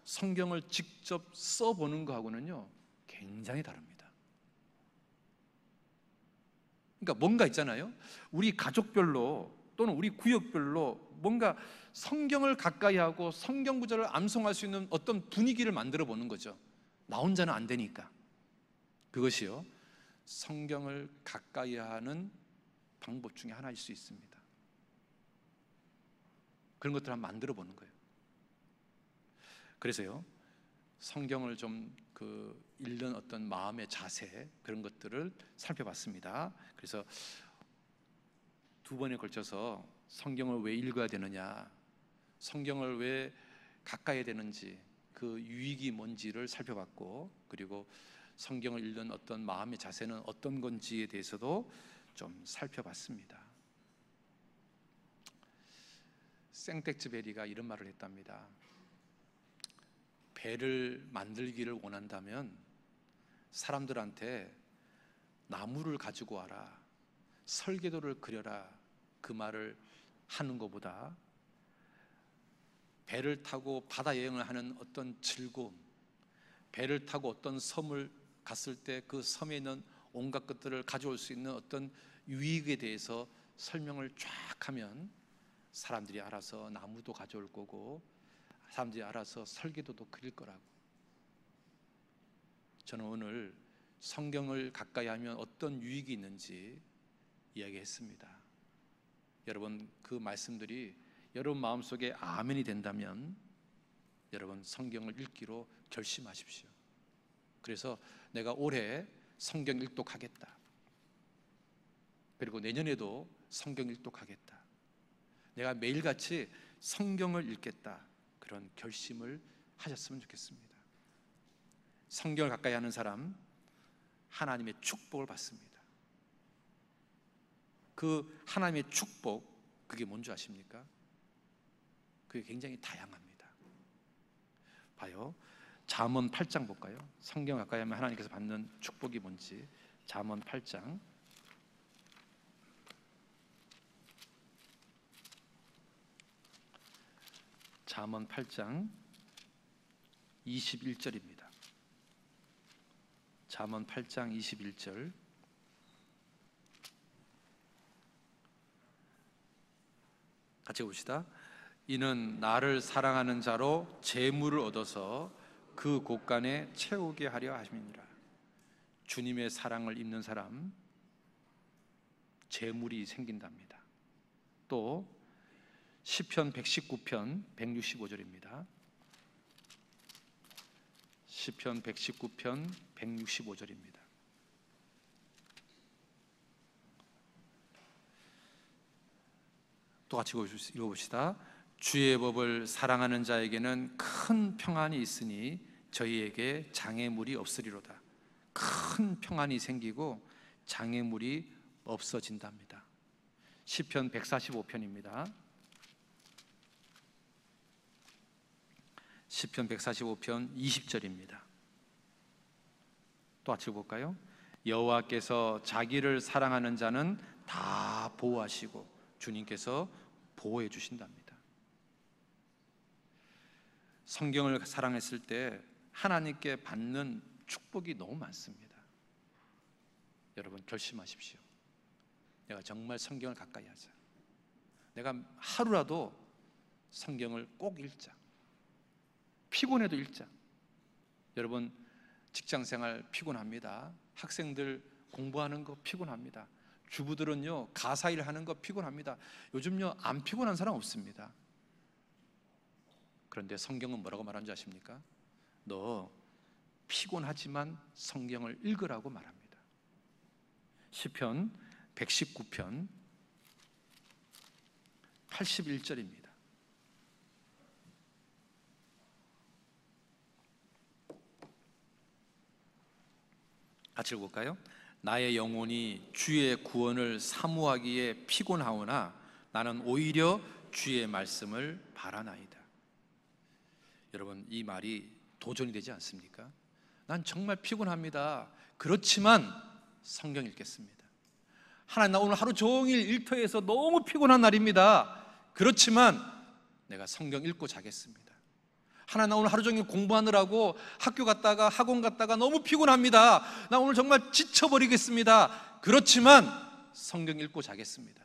성경을 직접 써보는 거하고는요 굉장히 다릅니다. 그러니까 뭔가 있잖아요, 우리 가족별로 또는 우리 구역별로 뭔가 성경을 가까이 하고 성경 구절을 암송할 수 있는 어떤 분위기를 만들어 보는 거죠. 나 혼자는 안 되니까. 그것이요, 성경을 가까이 하는 방법 중에 하나일 수 있습니다. 그런 것들을 한번 만들어 보는 거예요. 그래서요, 성경을 좀 읽는 어떤 마음의 자세, 그런 것들을 살펴봤습니다. 그래서 2번에 걸쳐서 성경을 왜 읽어야 되느냐, 성경을 왜 가까이 해야 되는지, 그 유익이 뭔지를 살펴봤고, 그리고 성경을 읽는 어떤 마음의 자세는 어떤 건지에 대해서도 좀 살펴봤습니다. 생텍쥐베리가 이런 말을 했답니다. 배를 만들기를 원한다면 사람들한테 나무를 가지고 와라, 설계도를 그려라, 그 말을 하는 것보다 배를 타고 바다 여행을 하는 어떤 즐거움, 배를 타고 어떤 섬을 갔을 때 그 섬에 있는 온갖 것들을 가져올 수 있는 어떤 유익에 대해서 설명을 쫙 하면 사람들이 알아서 나무도 가져올 거고 사람들이 알아서 설계도도 그릴 거라고. 저는 오늘 성경을 가까이 하면 어떤 유익이 있는지 이야기했습니다. 여러분, 그 말씀들이 여러분 마음속에 아멘이 된다면 여러분 성경을 읽기로 결심하십시오. 그래서 내가 올해 성경 일독하겠다, 그리고 내년에도 성경 일독하겠다, 내가 매일같이 성경을 읽겠다, 그런 결심을 하셨으면 좋겠습니다. 성경을 가까이 하는 사람 하나님의 축복을 받습니다. 그 하나님의 축복, 그게 뭔지 아십니까? 그게 굉장히 다양합니다. 봐요, 잠언 8장 볼까요? 성경 가까이 하면 하나님께서 받는 축복이 뭔지. 잠언 8장 잠언 8장 21절입니다. 잠언 8장 21절. 같이 봅시다. 이는 나를 사랑하는 자로 재물을 얻어서 그 곳간에 채우게 하려 하심이니라. 주님의 사랑을 입는 사람 재물이 생긴답니다. 또 시편 119편 165절입니다. 시편 119편 165절입니다. 또 같이 읽어봅시다. 주의 법을 사랑하는 자에게는 큰 평안이 있으니 저희에게 장애물이 없으리로다. 큰 평안이 생기고 장애물이 없어진답니다. 시편 145편입니다. 시편 145편 20절입니다. 또 같이 볼까요? 여호와께서 자기를 사랑하는 자는 다 보호하시고 주님께서 보호해 주신답니다. 성경을 사랑했을 때 하나님께 받는 축복이 너무 많습니다. 여러분 결심하십시오. 내가 정말 성경을 가까이 하자. 내가 하루라도 성경을 꼭 읽자. 피곤해도 읽자. 여러분 직장생활 피곤합니다. 학생들 공부하는 거 피곤합니다. 주부들은요 가사일 하는 거 피곤합니다. 요즘요 안 피곤한 사람 없습니다. 그런데 성경은 뭐라고 말하는 줄 아십니까? 너 피곤하지만 성경을 읽으라고 말합니다. 시편 119편 81절입니다. 같이 읽을까요? 나의 영혼이 주의 구원을 사모하기에 피곤하오나 나는 오히려 주의 말씀을 바라나이다. 여러분 이 말이 도전이 되지 않습니까? 난 정말 피곤합니다. 그렇지만 성경 읽겠습니다. 하나님, 나 오늘 하루 종일 일터에서 너무 피곤한 날입니다. 그렇지만 내가 성경 읽고 자겠습니다. 하나님, 나 오늘 하루 종일 공부하느라고 학교 갔다가 학원 갔다가 너무 피곤합니다. 나 오늘 정말 지쳐버리겠습니다. 그렇지만 성경 읽고 자겠습니다.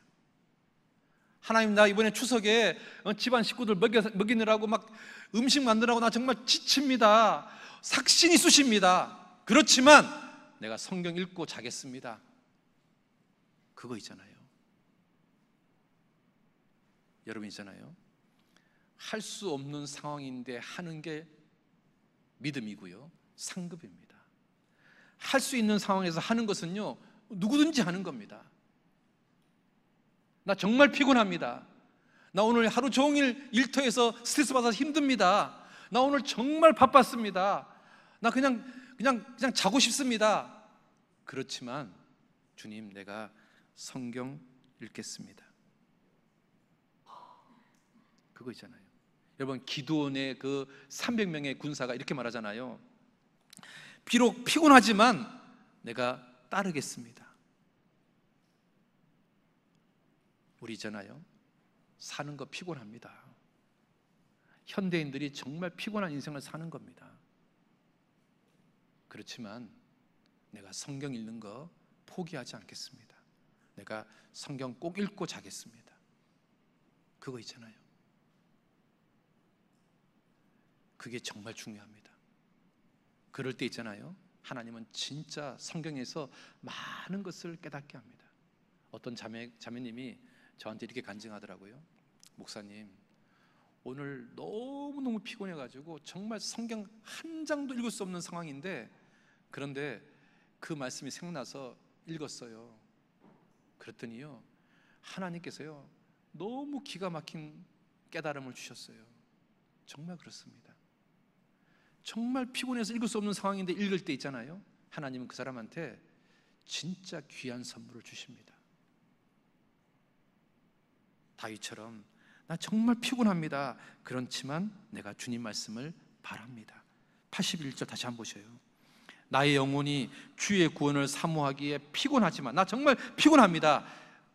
하나님, 나 이번에 추석에 집안 식구들 먹이느라고 막 음식 만드느라고 나 정말 지칩니다. 삭신이 쑤십니다. 그렇지만 내가 성경 읽고 자겠습니다. 그거 있잖아요. 여러분 있잖아요. 할 수 없는 상황인데 하는 게 믿음이고요, 상급입니다. 할 수 있는 상황에서 하는 것은요 누구든지 하는 겁니다. 나 정말 피곤합니다. 나 오늘 하루 종일 일터에서 스트레스 받아서 힘듭니다. 나 오늘 정말 바빴습니다. 나 그냥 자고 싶습니다. 그렇지만 주님, 내가 성경 읽겠습니다. 그거 있잖아요. 여러분, 기드온의 그 300명의 군사가 이렇게 말하잖아요. 비록 피곤하지만 내가 따르겠습니다. 우리 있잖아요, 사는 거 피곤합니다. 현대인들이 정말 피곤한 인생을 사는 겁니다. 그렇지만 내가 성경 읽는 거 포기하지 않겠습니다. 내가 성경 꼭 읽고 자겠습니다. 그거 있잖아요. 그게 정말 중요합니다. 그럴 때 있잖아요, 하나님은 진짜 성경에서 많은 것을 깨닫게 합니다. 어떤 자매님이 저한테 이렇게 간증하더라고요. 목사님, 오늘 너무너무 피곤해가지고 정말 성경 한 장도 읽을 수 없는 상황인데, 그런데 그 말씀이 생각나서 읽었어요. 그랬더니요, 하나님께서요 너무 기가 막힌 깨달음을 주셨어요. 정말 그렇습니다. 정말 피곤해서 읽을 수 없는 상황인데 읽을 때 있잖아요, 하나님은 그 사람한테 진짜 귀한 선물을 주십니다. 다윗처럼 나 정말 피곤합니다. 그렇지만 내가 주님 말씀을 바랍니다. 81절 다시 한번 보셔요. 나의 영혼이 주의 구원을 사모하기에 피곤하지만, 나 정말 피곤합니다.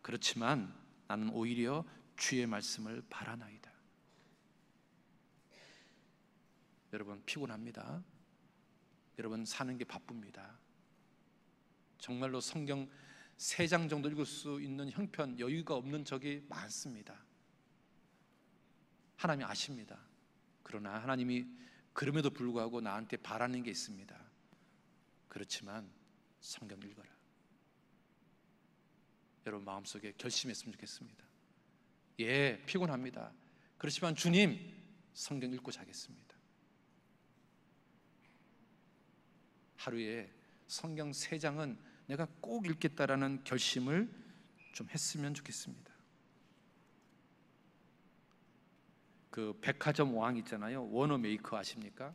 그렇지만 나는 오히려 주의 말씀을 바라나이다. 여러분, 피곤합니다. 여러분, 사는 게 바쁩니다. 정말로 성경 3장 정도 읽을 수 있는 형편, 여유가 없는 적이 많습니다. 하나님이 아십니다. 그러나 하나님이 그럼에도 불구하고 나한테 바라는 게 있습니다. 그렇지만 성경 읽어라. 여러분 마음속에 결심했으면 좋겠습니다. 예, 피곤합니다. 그렇지만 주님, 성경 읽고 자겠습니다. 하루에 성경 3장은 내가 꼭 읽겠다라는 결심을 좀 했으면 좋겠습니다. 그 백화점 왕 있잖아요, 워너메이커 아십니까?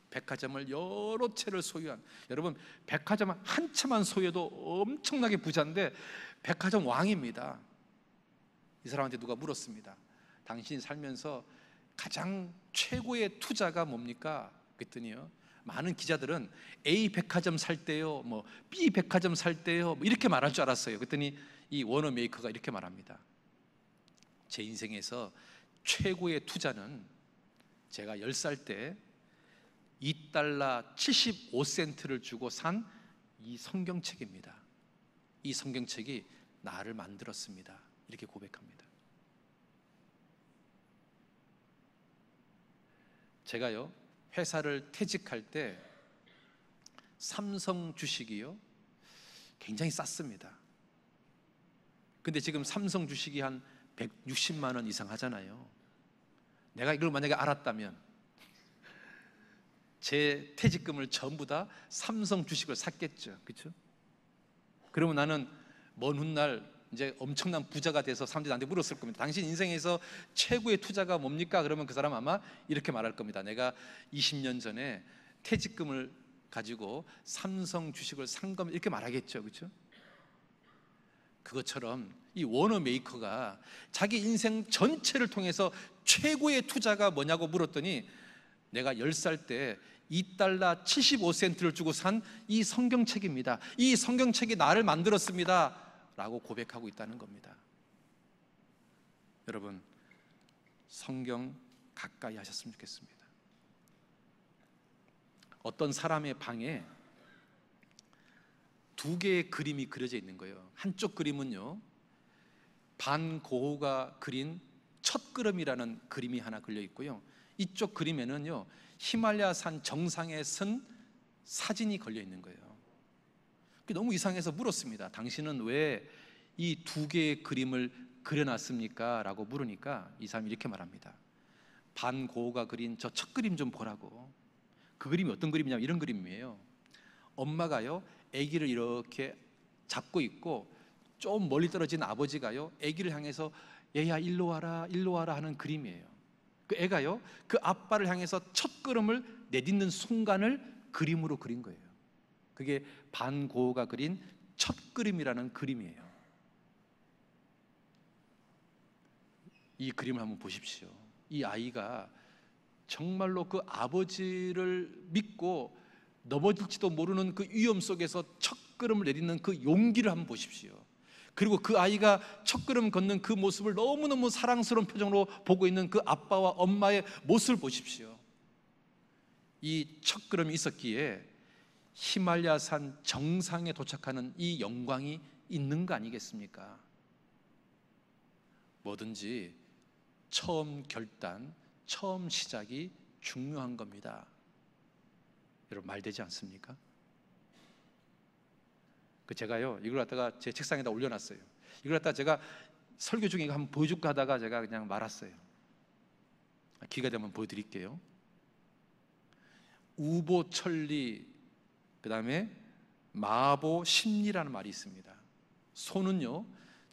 백화점을 여러 채를 소유한, 여러분 백화점 한 채만 소유해도 엄청나게 부자인데 백화점 왕입니다. 이 사람한테 누가 물었습니다. 당신이 살면서 가장 최고의 투자가 뭡니까? 그랬더니요, 많은 기자들은 A 백화점 살 때요, 뭐 B 백화점 살 때요, 뭐 이렇게 말할 줄 알았어요. 그랬더니 이 워너메이커가 이렇게 말합니다. 제 인생에서 최고의 투자는 제가 10살 때 $2 75센트를 주고 산 이 성경책입니다. 이 성경책이 나를 만들었습니다. 이렇게 고백합니다. 제가요, 회사를 퇴직할 때 삼성 주식이요 굉장히 쌌습니다. 근데 지금 삼성 주식이 한 160만 원 이상 하잖아요. 내가 이걸 만약에 알았다면 제 퇴직금을 전부 다 삼성 주식을 샀겠죠. 그렇죠? 그러면 나는 먼 훗날 이제 엄청난 부자가 돼서 사람들이 나한테 물었을 겁니다. 당신 인생에서 최고의 투자가 뭡니까? 그러면 그 사람 아마 이렇게 말할 겁니다. 내가 20년 전에 퇴직금을 가지고 삼성 주식을 산 겁니다. 이렇게 말하겠죠. 그렇죠? 그것처럼 이 워너메이커가 자기 인생 전체를 통해서 최고의 투자가 뭐냐고 물었더니 내가 10살 때 $2 75센트를 주고 산 이 성경책입니다. 이 성경책이 나를 만들었습니다 라고 고백하고 있다는 겁니다. 여러분, 성경 가까이 하셨으면 좋겠습니다. 어떤 사람의 방에 2개의 그림이 그려져 있는 거예요. 한쪽 그림은요, 반 고흐가 그린 첫걸음이라는 그림이 하나 그려 있고요, 이쪽 그림에는요 히말라야 산 정상에 선 사진이 걸려 있는 거예요. 너무 이상해서 물었습니다. 당신은 왜 이 2개의 그림을 그려놨습니까? 라고 물으니까 이 사람이 이렇게 말합니다. 반 고흐가 그린 저 첫 그림 좀 보라고. 그 그림이 어떤 그림이냐면 이런 그림이에요. 엄마가요 아기를 이렇게 잡고 있고 좀 멀리 떨어진 아버지가요 아기를 향해서 얘야 일로 와라 일로 와라 하는 그림이에요. 그 애가요 그 아빠를 향해서 첫 걸음을 내딛는 순간을 그림으로 그린 거예요. 그게 반 고흐가 그린 첫 그림이라는 그림이에요. 이 그림을 한번 보십시오. 이 아이가 정말로 그 아버지를 믿고 넘어질지도 모르는 그 위험 속에서 첫걸음을 내딛는 그 용기를 한번 보십시오. 그리고 그 아이가 첫걸음 걷는 그 모습을 너무너무 사랑스러운 표정으로 보고 있는 그 아빠와 엄마의 모습을 보십시오. 이 첫걸음이 있었기에 히말라야산 정상에 도착하는 이 영광이 있는 거 아니겠습니까? 뭐든지 처음 결단, 처음 시작이 중요한 겁니다. 여러분, 말되지 않습니까? 제가요, 이걸 갖다가 제 책상에다 올려놨어요. 이걸 갖다가 제가 설교 중에 한번 보여줄까 하다가 제가 그냥 말았어요. 기회가 되면 보여드릴게요. 우보천리, 그 다음에 마보심리라는 말이 있습니다. 소는요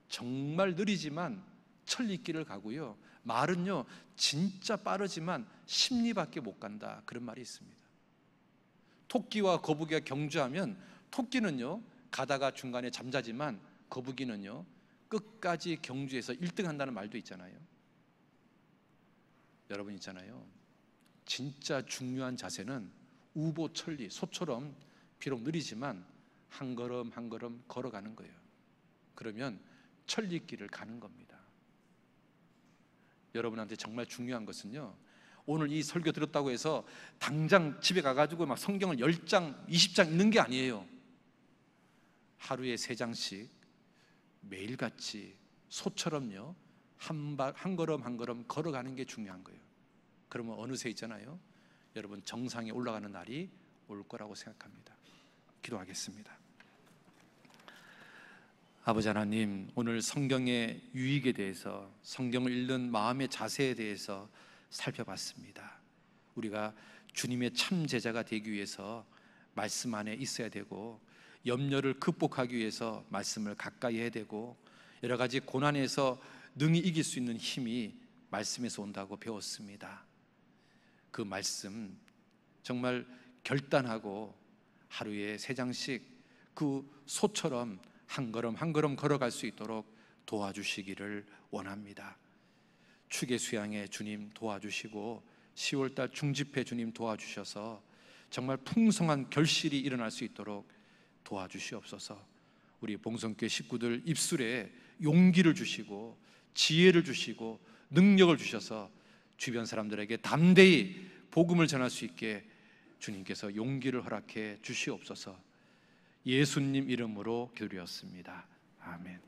정말 느리지만 천리길을 가고요, 말은요 진짜 빠르지만 심리밖에 못 간다, 그런 말이 있습니다. 토끼와 거북이가 경주하면 토끼는요 가다가 중간에 잠자지만 거북이는요 끝까지 경주해서 1등 한다는 말도 있잖아요. 여러분 있잖아요, 진짜 중요한 자세는 우보천리, 소처럼 비록 느리지만 한 걸음 한 걸음 걸어가는 거예요. 그러면 천리길을 가는 겁니다. 여러분한테 정말 중요한 것은요, 오늘 이 설교 들었다고 해서 당장 집에 가가지고 막 성경을 10장, 20장 읽는 게 아니에요. 하루에 3장씩 매일같이 소처럼요 한 걸음 한 걸음 걸어가는 게 중요한 거예요. 그러면 어느새 있잖아요, 여러분 정상에 올라가는 날이 올 거라고 생각합니다. 기도하겠습니다. 아버지 하나님, 오늘 성경의 유익에 대해서, 성경을 읽는 마음의 자세에 대해서 살펴봤습니다. 우리가 주님의 참 제자가 되기 위해서 말씀 안에 있어야 되고, 염려를 극복하기 위해서 말씀을 가까이 해야 되고, 여러 가지 고난에서 능히 이길 수 있는 힘이 말씀에서 온다고 배웠습니다. 그 말씀 정말 결단하고 하루에 3장씩 그 소처럼 한 걸음 한 걸음 걸어갈 수 있도록 도와주시기를 원합니다. 축의 수양에 주님 도와주시고 10월달 중집회 주님 도와주셔서 정말 풍성한 결실이 일어날 수 있도록 도와주시옵소서. 우리 봉성교회 식구들 입술에 용기를 주시고 지혜를 주시고 능력을 주셔서 주변 사람들에게 담대히 복음을 전할 수 있게 주님께서 용기를 허락해 주시옵소서. 예수님 이름으로 기도드렸습니다. 아멘.